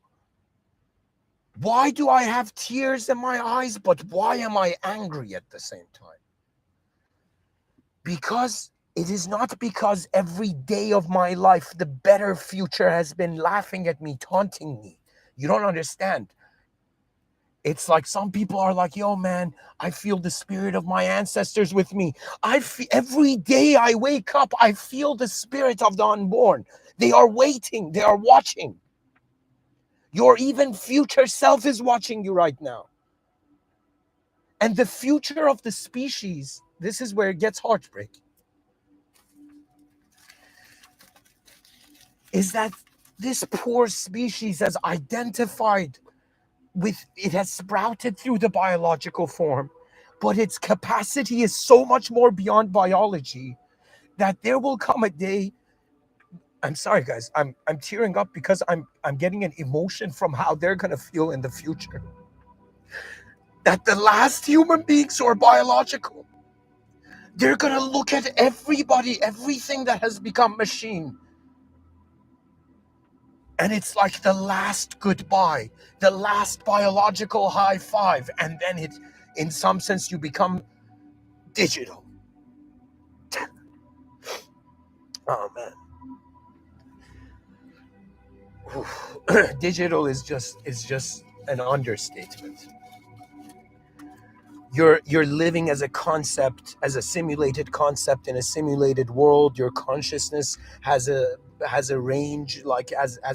why do I have tears in my eyes, but why am I angry at the same time? Because it is not because every day of my life, the better future has been laughing at me, taunting me. You don't understand. It's like some people are like, yo, man, I feel the spirit of my ancestors with me. Every day I wake up, I feel the spirit of the unborn. They are waiting. They are watching. Your even future self is watching you right now. And the future of the species, this is where it gets heartbreaking, is that this poor species has identified with, it has sprouted through the biological form, but its capacity is so much more beyond biology that there will come a day. I'm sorry, guys. I'm tearing up because I'm getting an emotion from how they're gonna feel in the future. That the last human beings who are biological, they're gonna look at everybody, everything that has become machine, and it's like the last goodbye, the last biological high five, and then it, in some sense, you become digital. Oh man, digital is just an understatement. You're living as a concept, as a simulated concept in a simulated world. Your consciousness has a range, like has a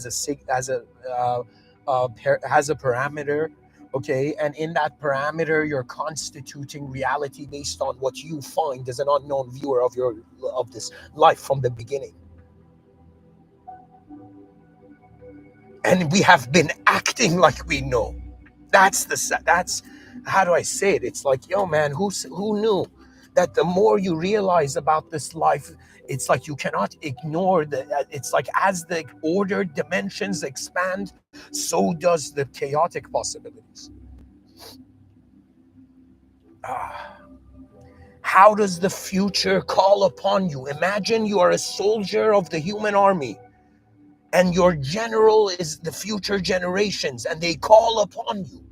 parameter, okay, and in that parameter you're constituting reality based on what you find as an unknown viewer of this life from the beginning. And we have been acting like we know. That's how do I say it? It's like, yo, man, who knew that the more you realize about this life, it's like you cannot ignore it's like as the ordered dimensions expand, so does the chaotic possibilities. Ah, How does the future call upon you? Imagine you are a soldier of the human army, and your general is the future generations, and they call upon you.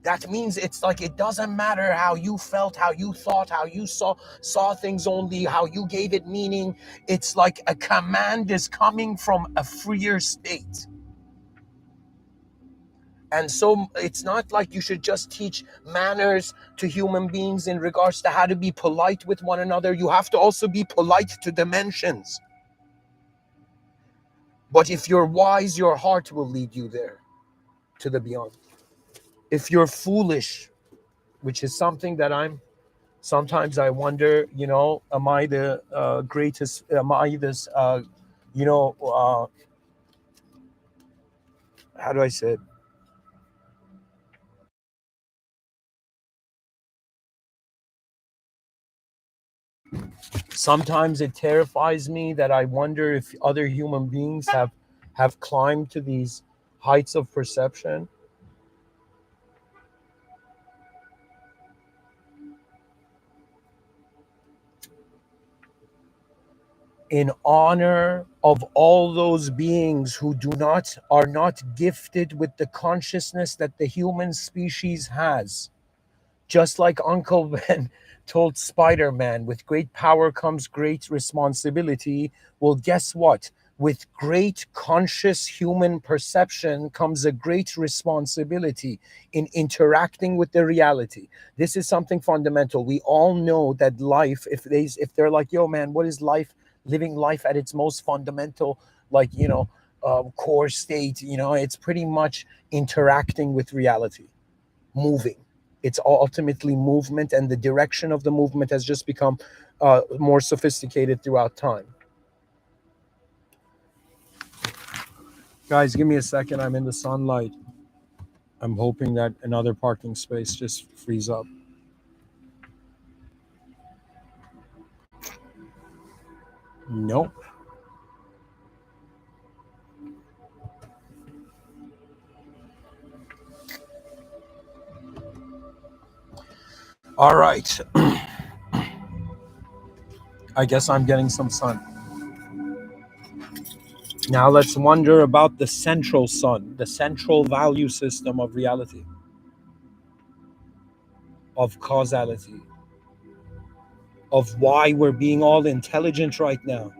That means it's like it doesn't matter how you felt, how you thought, how you saw things, only how you gave it meaning. It's like a command is coming from a freer state. And so it's not like you should just teach manners to human beings in regards to how to be polite with one another. You have to also be polite to dimensions. But if you're wise, your heart will lead you there to the beyond. If you're foolish, which is something that sometimes I wonder, am I the greatest? Am I this, you know, uh, how do I say it? Sometimes it terrifies me that I wonder if other human beings have climbed to these heights of perception in honor of all those beings who do not are not gifted with the consciousness that the human species has. Just like Uncle Ben told Spider-Man, with great power comes great responsibility. Well, guess what? With great conscious human perception comes a great responsibility in interacting with the reality. This is something fundamental. We all know that life, if they're like, yo, man, what is life? Living life at its most fundamental, like, core state, it's pretty much interacting with reality, moving. It's ultimately movement, and the direction of the movement has just become more sophisticated throughout time. Guys, give me a second. I'm in the sunlight. I'm hoping that another parking space just frees up. Nope. All right. I guess I'm getting some sun. Now let's wonder about the central sun, the central value system of reality, of causality, of why we're being all intelligent right now,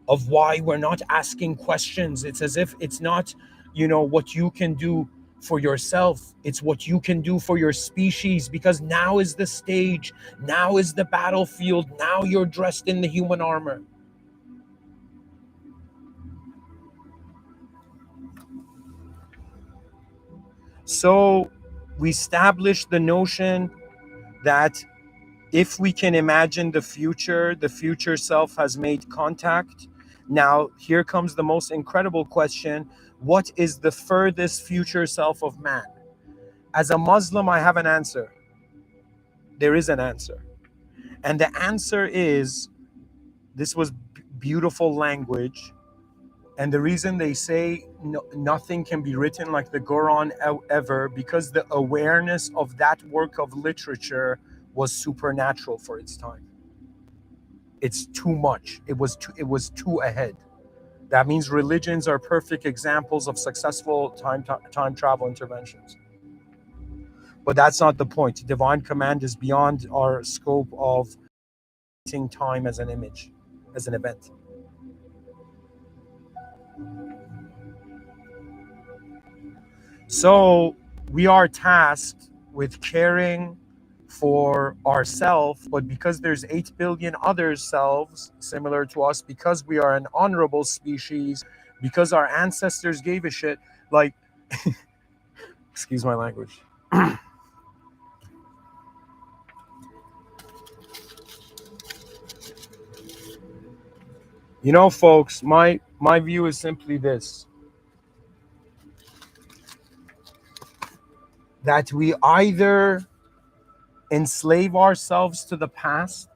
of why we're not asking questions. It's as if it's not, what you can do for yourself. It's what you can do for your species, because now is the stage, now is the battlefield, now you're dressed in the human armor. So we established the notion that if we can imagine the future self has made contact. Now, here comes the most incredible question. What is the furthest future self of man? As a Muslim, I have an answer. There is an answer. And the answer is, this was beautiful language. And the reason they say nothing can be written like the Quran ever, because the awareness of that work of literature was supernatural for its time. It's too much. It was too ahead. That means religions are perfect examples of successful time travel interventions. But that's not the point. Divine command is beyond our scope of seeing time as an image, as an event. So we are tasked with caring for ourselves, but because there's 8 billion other selves similar to us, because we are an honorable species, because our ancestors gave a shit, like, excuse my language. Folks, my view is simply this, that we either enslave ourselves to the past,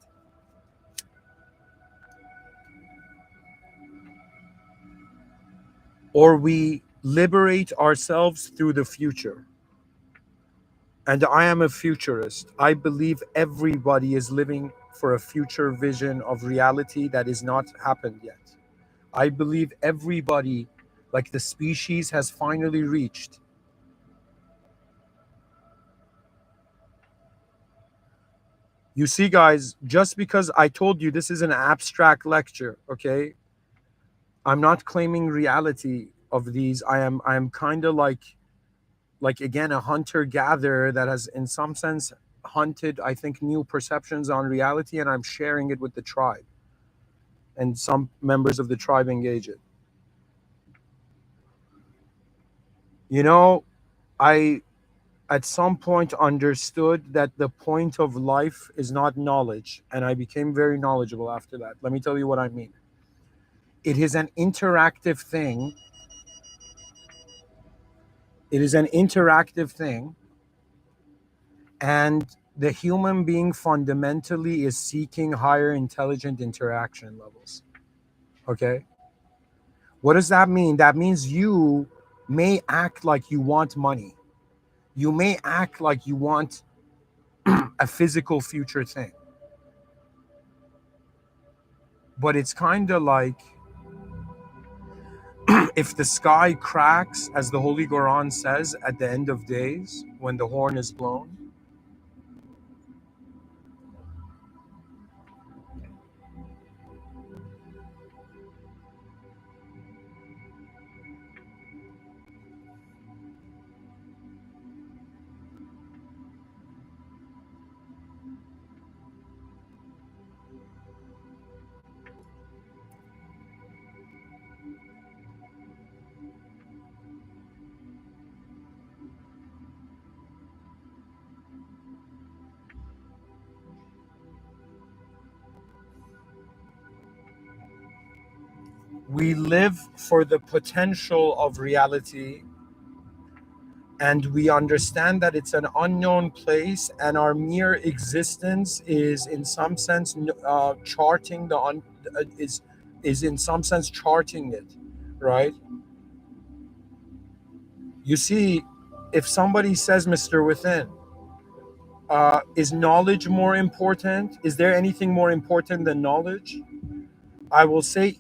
or we liberate ourselves through the future. And I am a futurist. I believe everybody is living for a future vision of reality that is not happened yet. I believe everybody, like the species, has finally reached. You see, guys, just because I told you this is an abstract lecture, okay? I'm not claiming reality of these. I am kind of like again a hunter gatherer that has in some sense hunted, I think, new perceptions on reality, and I'm sharing it with the tribe, and some members of the tribe engage it. You know, I at some point understood that the point of life is not knowledge, and I became very knowledgeable after that. Let me tell you what I mean. It is an interactive thing. It is an interactive thing, and the human being fundamentally is seeking higher intelligent interaction levels. Okay? What does that mean? That means you may act like you want money. You may act like you want a physical future thing. But it's kind of like if the sky cracks, as the Holy Quran says, at the end of days, when the horn is blown, we live for the potential of reality, and we understand that it's an unknown place, and our mere existence is in some sense charting is in some sense charting it, right? You see, if somebody says, Mr. Within, is knowledge more important? Is there anything more important than knowledge? I will say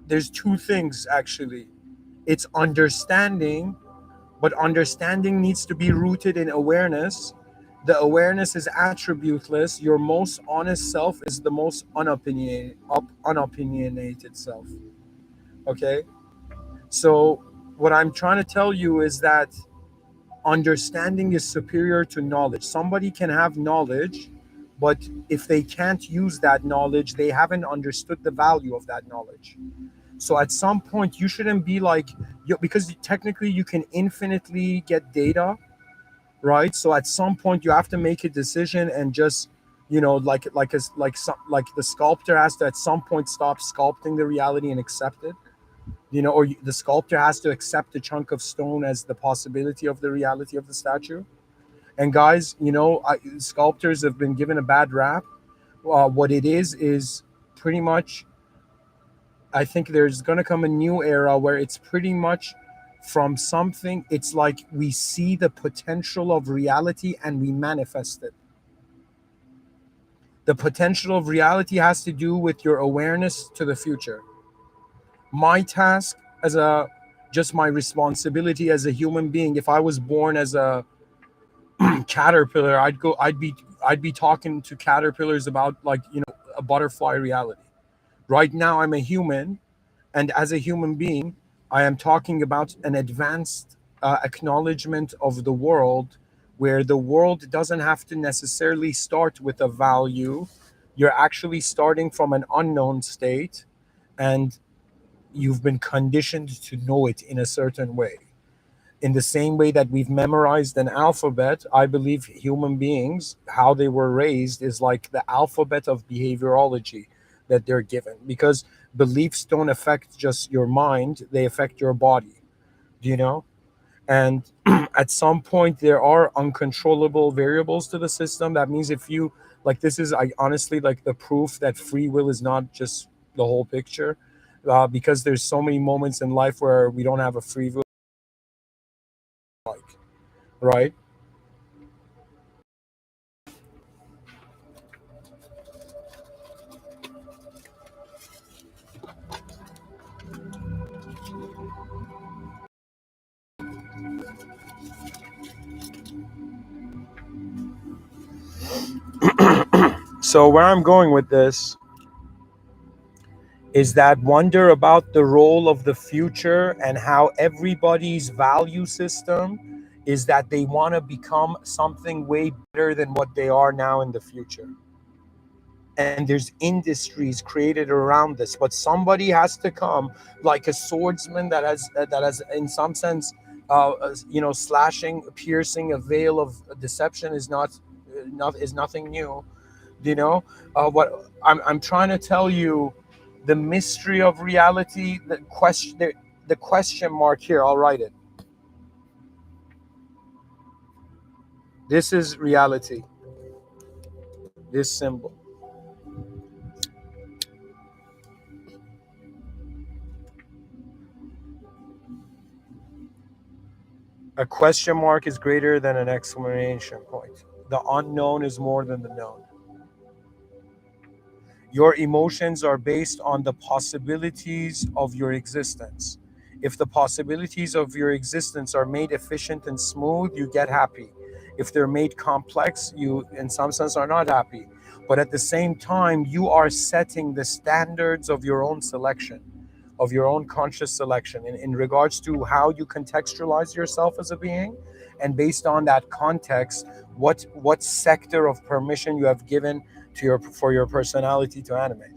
there's two things actually. It's understanding, but understanding needs to be rooted in awareness. The awareness is attributeless. Your most honest self is the most unopinionated self. Okay? So, what I'm trying to tell you is that understanding is superior to knowledge. Somebody can have knowledge, but if they can't use that knowledge, they haven't understood the value of that knowledge. So at some point, you shouldn't be like, because technically you can infinitely get data, right? So at some point, you have to make a decision and just, like the sculptor has to at some point stop sculpting the reality and accept it, or the sculptor has to accept a chunk of stone as the possibility of the reality of the statue. And guys, sculptors have been given a bad rap. What it is pretty much, I think there's going to come a new era where it's pretty much from something, it's like we see the potential of reality and we manifest it. The potential of reality has to do with your awareness to the future. My task as a just my responsibility as a human being, if I was born as a caterpillar, I'd be talking to caterpillars about, like, a butterfly reality. Right now I'm a human, and as a human being, I am talking about an advanced acknowledgement of the world, where the world doesn't have to necessarily start with a value. You're actually starting from an unknown state, and you've been conditioned to know it in a certain way. In the same way that we've memorized an alphabet, I believe human beings, how they were raised, is like the alphabet of behaviorology that they're given. Because beliefs don't affect just your mind, they affect your body. Do you know? And at some point, there are uncontrollable variables to the system. That means if you, like, this is, I honestly, like, the proof that free will is not just the whole picture. Because there's so many moments in life where we don't have a free will, like, right? So where I'm going with this is that wonder about the role of the future and how everybody's value system is that they want to become something way better than what they are now in the future. And there's industries created around this, but somebody has to come like a swordsman that has in some sense slashing, piercing a veil of deception is nothing new. What I'm trying to tell you, the mystery of reality, the question mark here, I'll write it. This is reality, this symbol. A question mark is greater than an exclamation point. The unknown is more than the known. Your emotions are based on the possibilities of your existence. If the possibilities of your existence are made efficient and smooth, you get happy. If they're made complex, you, in some sense, are not happy. But at the same time, you are setting the standards of your own selection, of your own conscious selection in regards to how you contextualize yourself as a being. And based on that context, what sector of permission you have given to your for your personality to animate.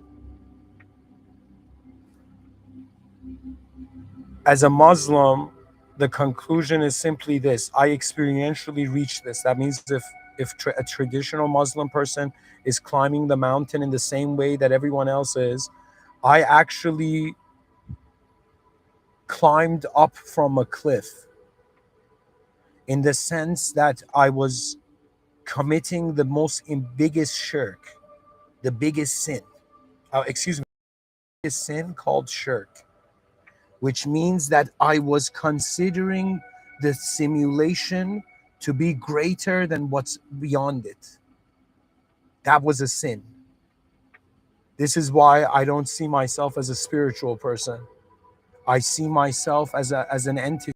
As a Muslim, the conclusion is simply this: I experientially reach this. That means if a traditional Muslim person is climbing the mountain in the same way that everyone else is, I actually climbed up from a cliff, in the sense that I was committing the biggest shirk, the biggest sin. Excuse me, biggest sin called shirk, which means that I was considering the simulation to be greater than what's beyond it. That was a sin. This is why I don't see myself as a spiritual person. I see myself as an entity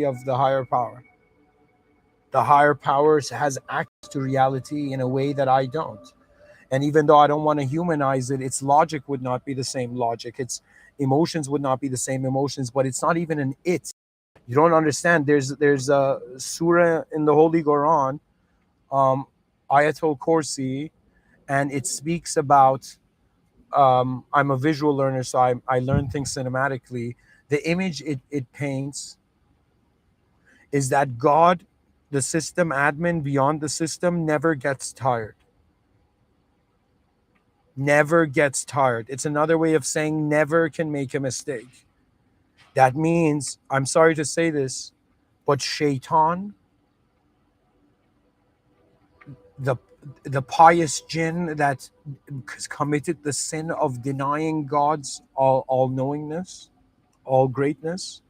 of the higher power. The higher power has access to reality in a way that I don't. And even though I don't want to humanize it, its logic would not be the same logic. Its emotions would not be the same emotions, but it's not even an it. You don't understand. There's a surah in the Holy Quran, um, Ayatul Kursi, and it speaks about. I'm a visual learner, so I learn things cinematically. The image it paints is that God, the system admin beyond the system, never gets tired. Never gets tired. It's another way of saying never can make a mistake. That means, I'm sorry to say this, but Shaitan, the the pious jinn that committed the sin of denying God's all knowingness, all greatness,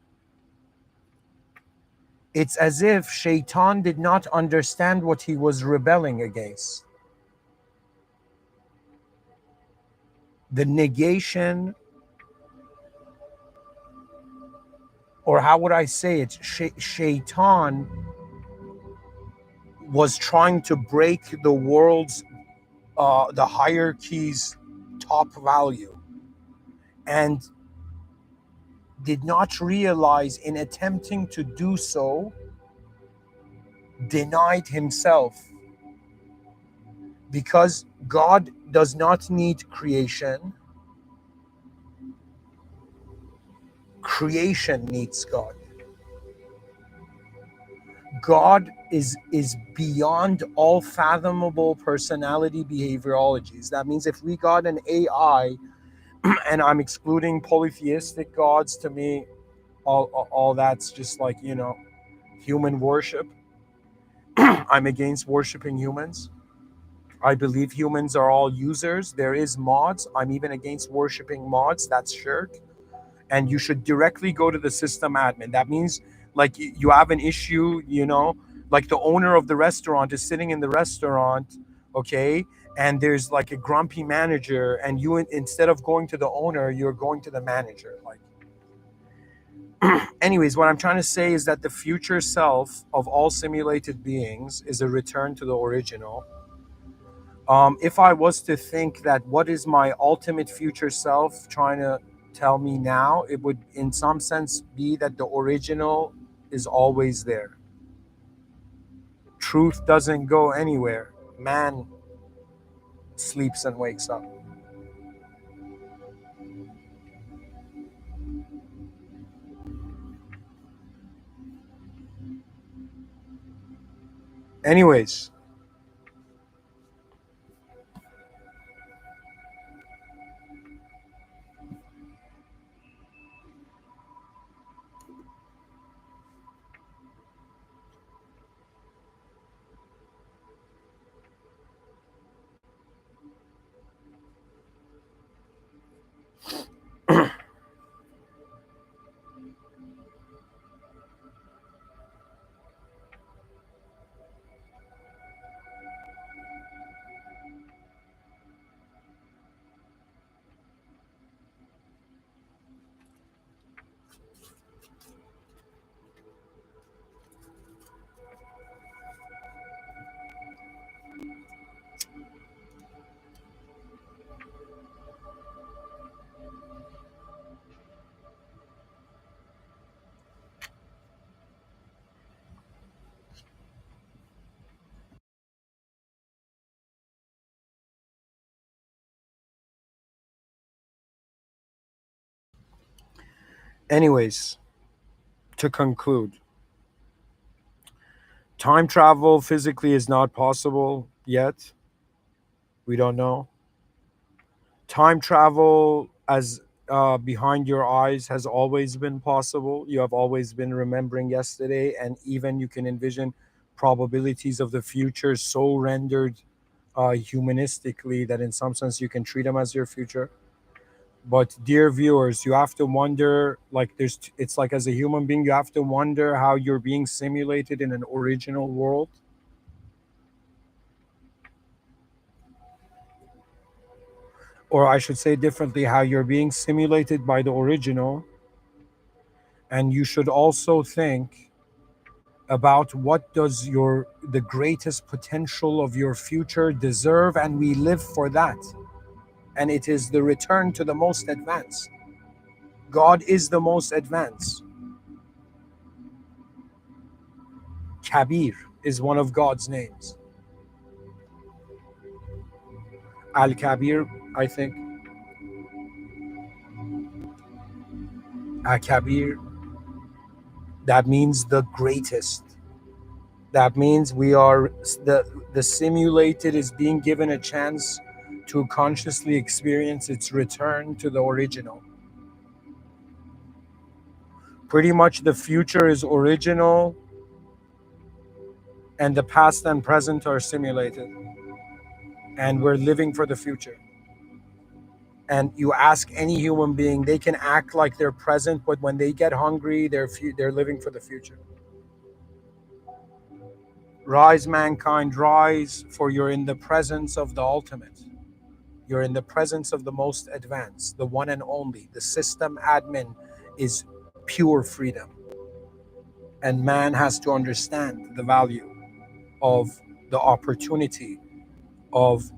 it's as if Shaitan did not understand what he was rebelling against. The negation, or how would I say it? Shaitan was trying to break the world's the hierarchy's top value, and did not realize in attempting to do so denied himself, because God does not need creation. Creation needs God. God is beyond all fathomable personality behaviorologies. That means if we got an AI, and I'm excluding polytheistic gods, to me, all that's just like, human worship. I'm against worshiping humans. I believe humans are all users. There is mods. I'm even against worshiping mods. That's shirk. And you should directly go to the system admin. That means, like, you have an issue, like the owner of the restaurant is sitting in the restaurant, okay, and there's like a grumpy manager, and you, instead of going to the owner, you're going to the manager. Like, anyways, what I'm trying to say is that the future self of all simulated beings is a return to the original, If I was to think that what is my ultimate future self trying to tell me now, it would, in some sense, be that the original is always there. Truth doesn't go anywhere. Man sleeps and wakes up. Anyways, anyways, to conclude, time travel physically is not possible yet. We don't know. Time travel as behind your eyes has always been possible. You have always been remembering yesterday, and even you can envision probabilities of the future so rendered humanistically that in some sense you can treat them as your future. But dear viewers, you have to wonder, like it's like as a human being, you have to wonder how you're being simulated in an original world, or I should say differently, how you're being simulated by the original. And you should also think about what does your the greatest potential of your future deserve, and we live for that. And it is the return to the most advanced. God is the most advanced. Kabir is one of God's names. Al Kabir, I think. Al Kabir, that means the greatest. That means we are the simulated is being given a chance to consciously experience its return to the original. Pretty much the future is original and the past and present are simulated, and we're living for the future. And you ask any human being, they can act like they're present, but when they get hungry, they're living for the future. Rise, mankind, rise, for you're in the presence of the ultimate. You're in the presence of the most advanced, the one and only. The system admin is pure freedom. And man has to understand the value of the opportunity of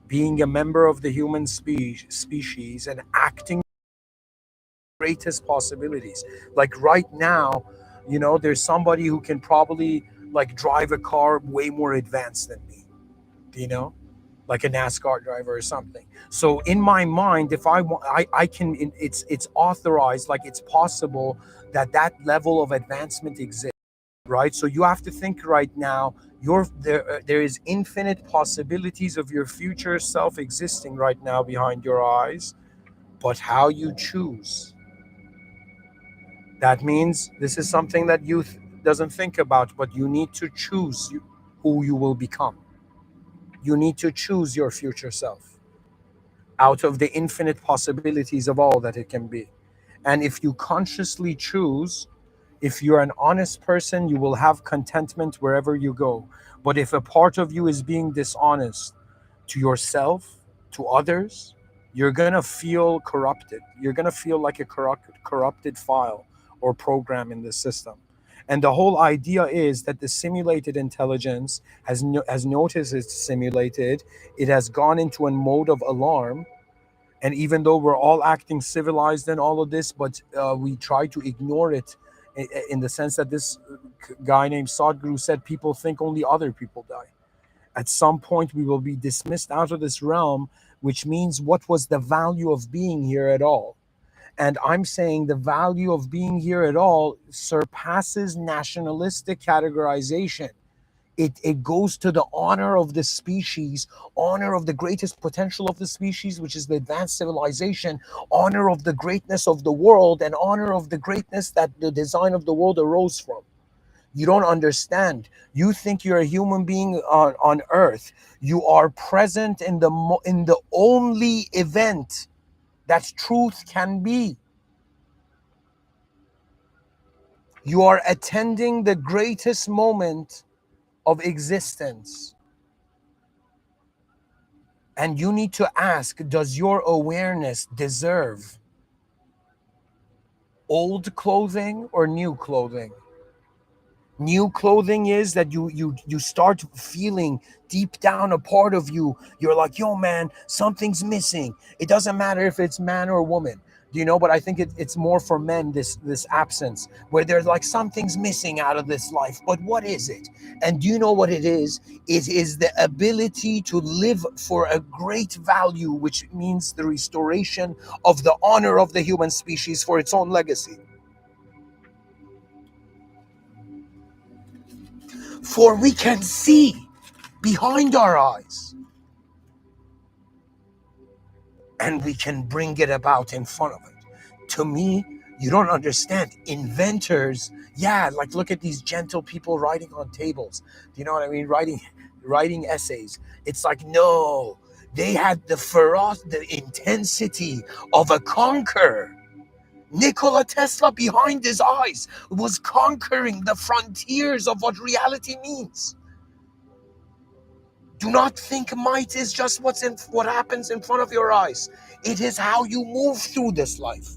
being a member of the human species and acting greatest possibilities. Like right now, there's somebody who can probably like drive a car way more advanced than me, you know, like a NASCAR driver or something. So in my mind, if I want, I can. It's authorized, like it's possible that that level of advancement exists, right? So you have to think right now. There is infinite possibilities of your future self existing right now behind your eyes, but how you choose. That means this is something that youth doesn't think about, but you need to choose who you will become. You need to choose your future self out of the infinite possibilities of all that it can be. And if you consciously choose, if you're an honest person, you will have contentment wherever you go. But if a part of you is being dishonest to yourself, to others, you're going to feel corrupted. You're going to feel like a corrupted file or program in the system. And the whole idea is that the simulated intelligence has noticed it's simulated. It has gone into a mode of alarm. And even though we're all acting civilized and all of this, but we try to ignore it, in the sense that this guy named Sadhguru said people think only other people die. At some point, we will be dismissed out of this realm, which means what was the value of being here at all? And I'm saying the value of being here at all surpasses nationalistic categorization. It goes to the honor of the species, honor of the greatest potential of the species, which is the advanced civilization, honor of the greatness of the world, and honor of the greatness that the design of the world arose from. You don't understand. You think you're a human being on earth. You are present in the only event that truth can be. You are attending the greatest moment of existence. And you need to ask, does your awareness deserve old clothing or new clothing? New clothing is that you start feeling deep down a part of you. You're like, yo, man, something's missing. It doesn't matter if it's man or woman. Do you know? But I think it's more for men, this absence, where there's like something's missing out of this life. But what is it? And do you know what it is? It is the ability to live for a great value, which means the restoration of the honor of the human species for its own legacy. For we can see behind our eyes, and we can bring it about in front of it. To me, you don't understand. Inventors, yeah, like look at these gentle people writing on tables. Do you know what I mean? Writing essays. It's like, no, they had the intensity of a conqueror. Nikola Tesla, behind his eyes, was conquering the frontiers of what reality means. Do not think might is just what happens in front of your eyes. It is how you move through this life.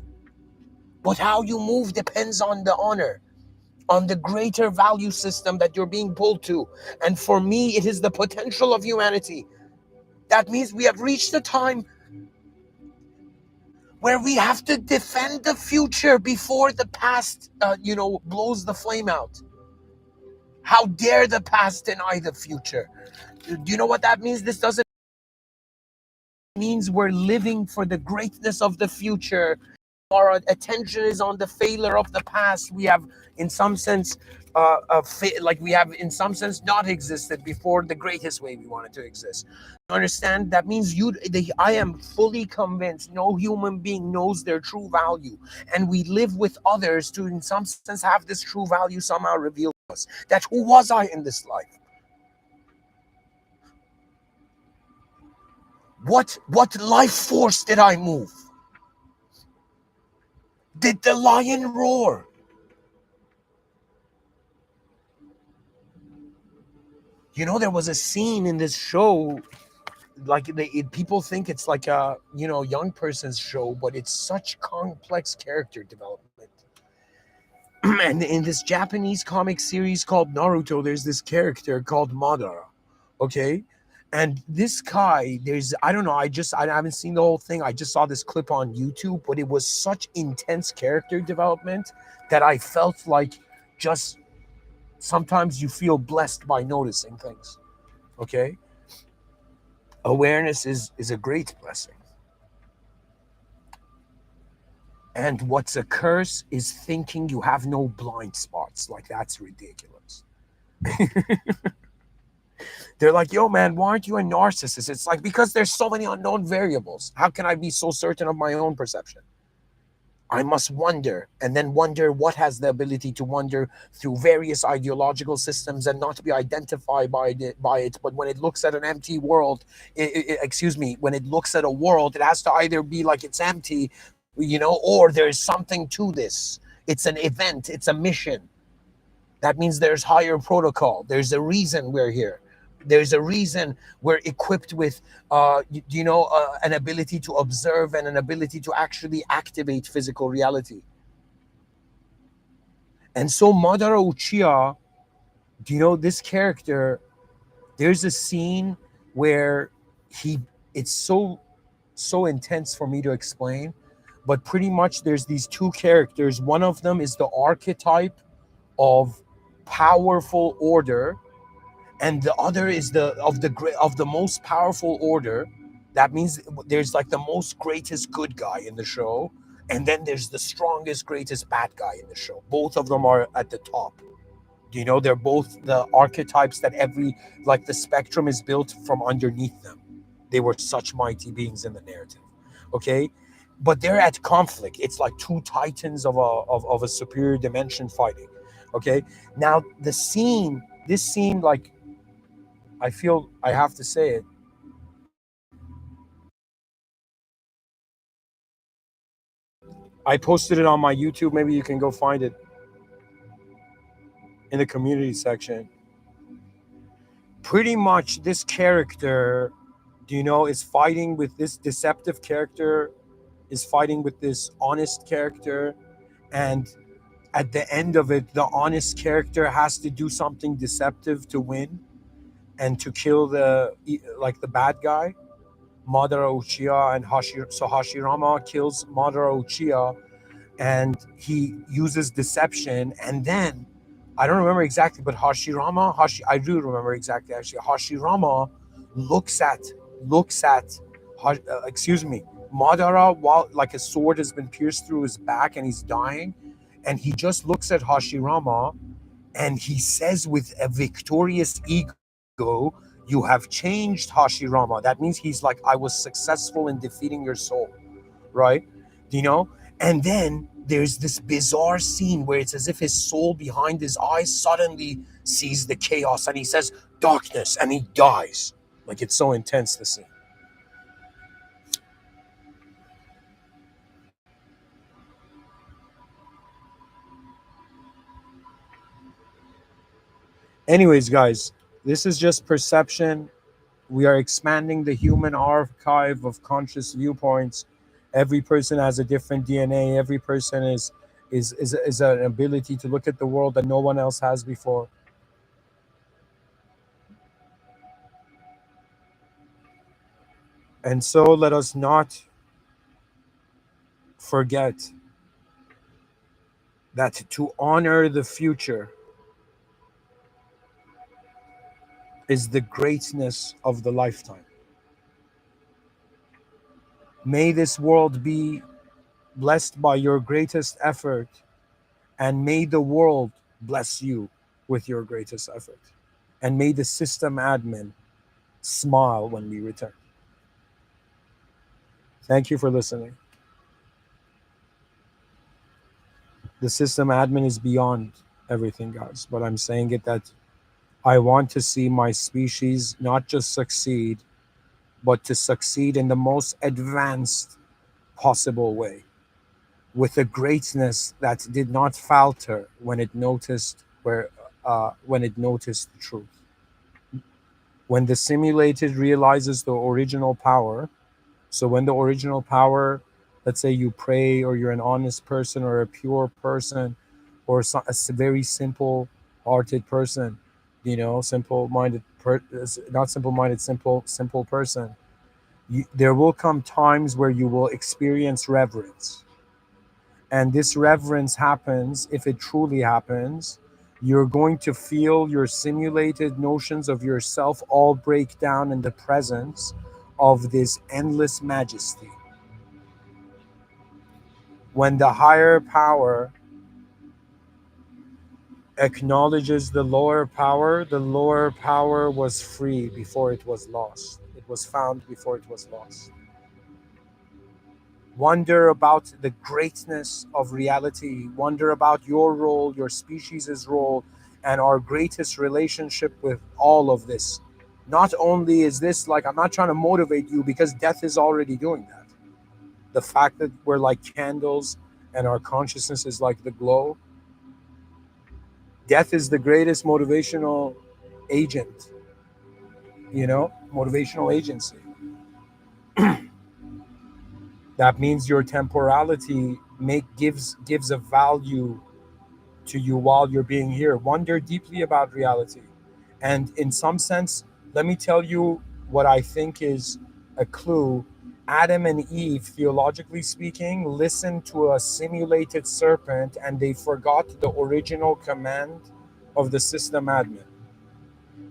But how you move depends on the honor, on the greater value system that you're being pulled to. And for me, it is the potential of humanity. That means we have reached a time where we have to defend the future before the past, blows the flame out. How dare the past deny the future? Do you know what that means? This doesn't means we're living for the greatness of the future. Our attention is on the failure of the past. We have, in some sense, we have, in some sense, not existed before the greatest way we wanted to exist. You understand? That means I am fully convinced no human being knows their true value, and we live with others to, in some sense, have this true value somehow revealed to us. That who was I in this life? What life force did I move? Did the lion roar? You know, there was a scene in this show, like people think it's like a young person's show, but it's such complex character development. And in this Japanese comic series called Naruto, there's this character called Madara. Okay. And this guy, I don't know, I haven't seen the whole thing. I just saw this clip on YouTube, but it was such intense character development that I felt like, just sometimes you feel blessed by noticing things. Okay. Awareness is a great blessing. And what's a curse is thinking you have no blind spots. Like, that's ridiculous. They're like, yo, man, why aren't you a narcissist? It's like, because there's so many unknown variables. How can I be so certain of my own perception? I must wonder, and then wonder what has the ability to wonder through various ideological systems and not to be identified by it. But when it looks at an empty world, when it looks at a world, it has to either be like it's empty, or there's something to this. It's an event, it's a mission. That means there's higher protocol. There's a reason we're here. There's a reason we're equipped with, an ability to observe and an ability to actually activate physical reality. And so Madara Uchiha, do you know this character? There's a scene where he it's so intense for me to explain, but pretty much there's these two characters. One of them is the archetype of powerful order, and the other is the most powerful order. That means there's like the most greatest good guy in the show, and then there's the strongest greatest bad guy in the show. Both of them are at the top. Do you know they're both the archetypes that every like the spectrum is built from underneath them. They were such mighty beings in the narrative. Okay, but they're at conflict. It's like two titans of a superior dimension fighting. Okay, now this scene, like, I feel I have to say it. I posted it on my YouTube. Maybe you can go find it in the community section. Pretty much, this character, do you know, is fighting with this deceptive character, is fighting with this honest character, and at the end of it, the honest character has to do something deceptive to win and to kill the bad guy, Madara Uchiha, and Hashirama kills Madara Uchiha, and he uses deception, and then I don't remember exactly, but I do remember exactly actually. Hashirama looks at excuse me, Madara, while like a sword has been pierced through his back and he's dying, and he just looks at Hashirama, and he says with a victorious ego, "You have changed, Hashirama." That means he's like, "I was successful in defeating your soul," right? Do you know? And then there's this bizarre scene where it's as if his soul behind his eyes suddenly sees the chaos and he says, "Darkness," and he dies. Like, it's so intense, the scene. Anyways, guys, this is just perception. We are expanding the human archive of conscious viewpoints. Every person has a different DNA. Every person is an ability to look at the world that no one else has before. And so let us not forget that to honor the future is the greatness of the lifetime. May this world be blessed by your greatest effort, and may the world bless you with your greatest effort. And may the system admin smile when we return. Thank you for listening. The system admin is beyond everything, guys, but I'm saying it that I want to see my species not just succeed, but to succeed in the most advanced possible way, with a greatness that did not falter when it noticed the truth. When the simulated realizes the original power, so when the original power, let's say you pray, or you're an honest person, or a pure person, or very simple hearted person, simple minded, not simple minded, simple person, there will come times where you will experience reverence. And this reverence happens, if it truly happens, you're going to feel your simulated notions of yourself all break down in the presence of this endless majesty. When the higher power acknowledges the lower power was free before it was lost. It was found before it was lost. Wonder about the greatness of reality. Wonder about your role, your species' role, and our greatest relationship with all of this. Not only is this like, I'm not trying to motivate you, because death is already doing that. The fact that we're like candles and our consciousness is like the glow. Death is the greatest motivational agent, motivational agency. That means your temporality gives a value to you while you're being here. Wonder deeply about reality. And in some sense, let me tell you what I think is a clue. Adam and Eve, theologically speaking, listened to a simulated serpent and they forgot the original command of the system admin.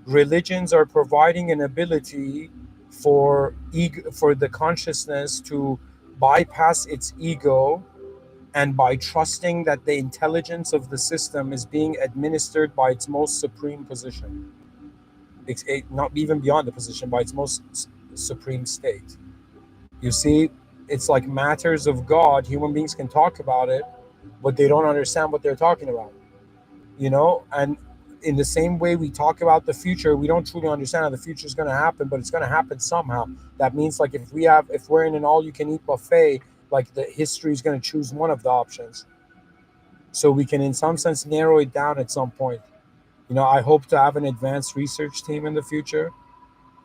Religions are providing an ability for the consciousness to bypass its ego, and by trusting that the intelligence of the system is being administered by its most supreme position, not even beyond the position, by its most supreme state. You see, it's like matters of God. Human beings can talk about it, but they don't understand what they're talking about. And in the same way we talk about the future, we don't truly understand how the future is going to happen, but it's going to happen somehow. That means, like, if we're in an all you can eat buffet, like, the history is going to choose one of the options, so we can in some sense narrow it down at some point. I hope to have an advanced research team in the future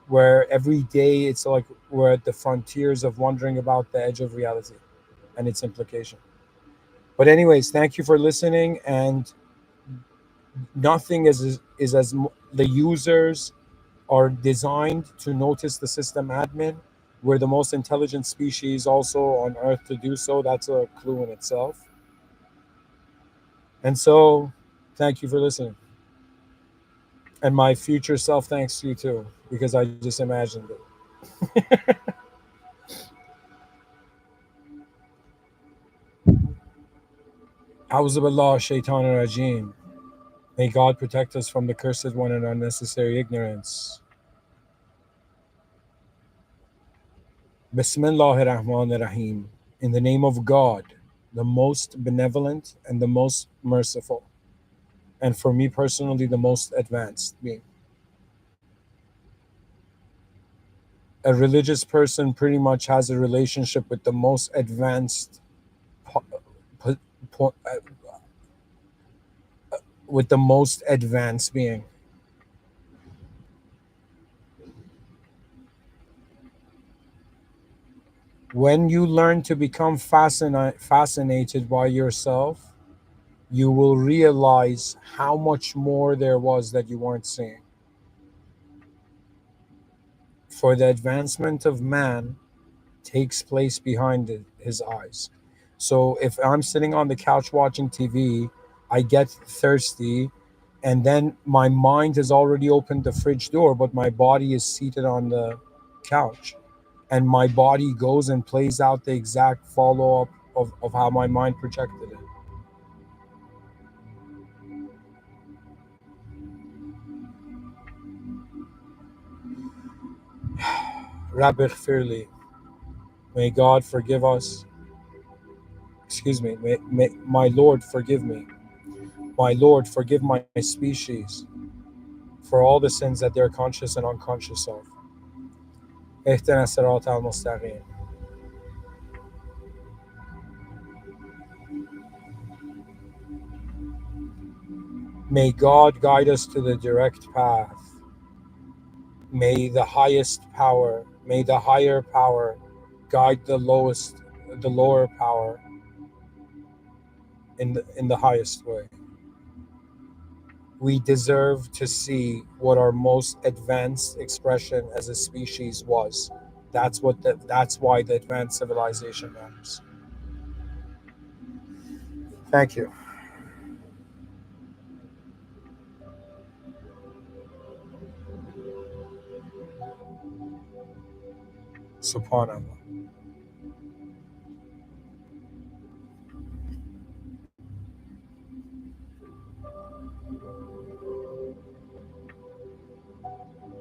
where every day it's like we're at the frontiers of wondering about the edge of reality and its implication. But anyways, thank you for listening. And nothing is as the users are designed to notice the system admin. We're the most intelligent species also on earth to do so. That's a clue in itself. And so thank you for listening. And my future self thanks you too, because I just imagined it. A'udhu billah shaitan rajim. May God protect us from the cursed one and unnecessary ignorance. Bismillahir Rahmanir Rahim. In the name of God, the most benevolent and the most merciful, and for me personally, the most advanced being. A religious person pretty much has a relationship with the most advanced, po- po- with the most advanced being. When you learn to become fascinated by yourself, you will realize how much more there was that you weren't seeing. For the advancement of man takes place behind his eyes. So if I'm sitting on the couch watching TV, I get thirsty, and then my mind has already opened the fridge door, but my body is seated on the couch. And my body goes and plays out the exact follow up of how my mind projected it. Rabbi Firli, may God forgive us. Excuse me, my Lord forgive me. My Lord forgive my species for all the sins that they're conscious and unconscious of. اهدنا الصراط المستقيم. May God guide us to the direct path. May the higher power guide the lower power in the highest way. We deserve to see what our most advanced expression as a species was. That's why the advanced civilization matters. Thank you. Subhanallah.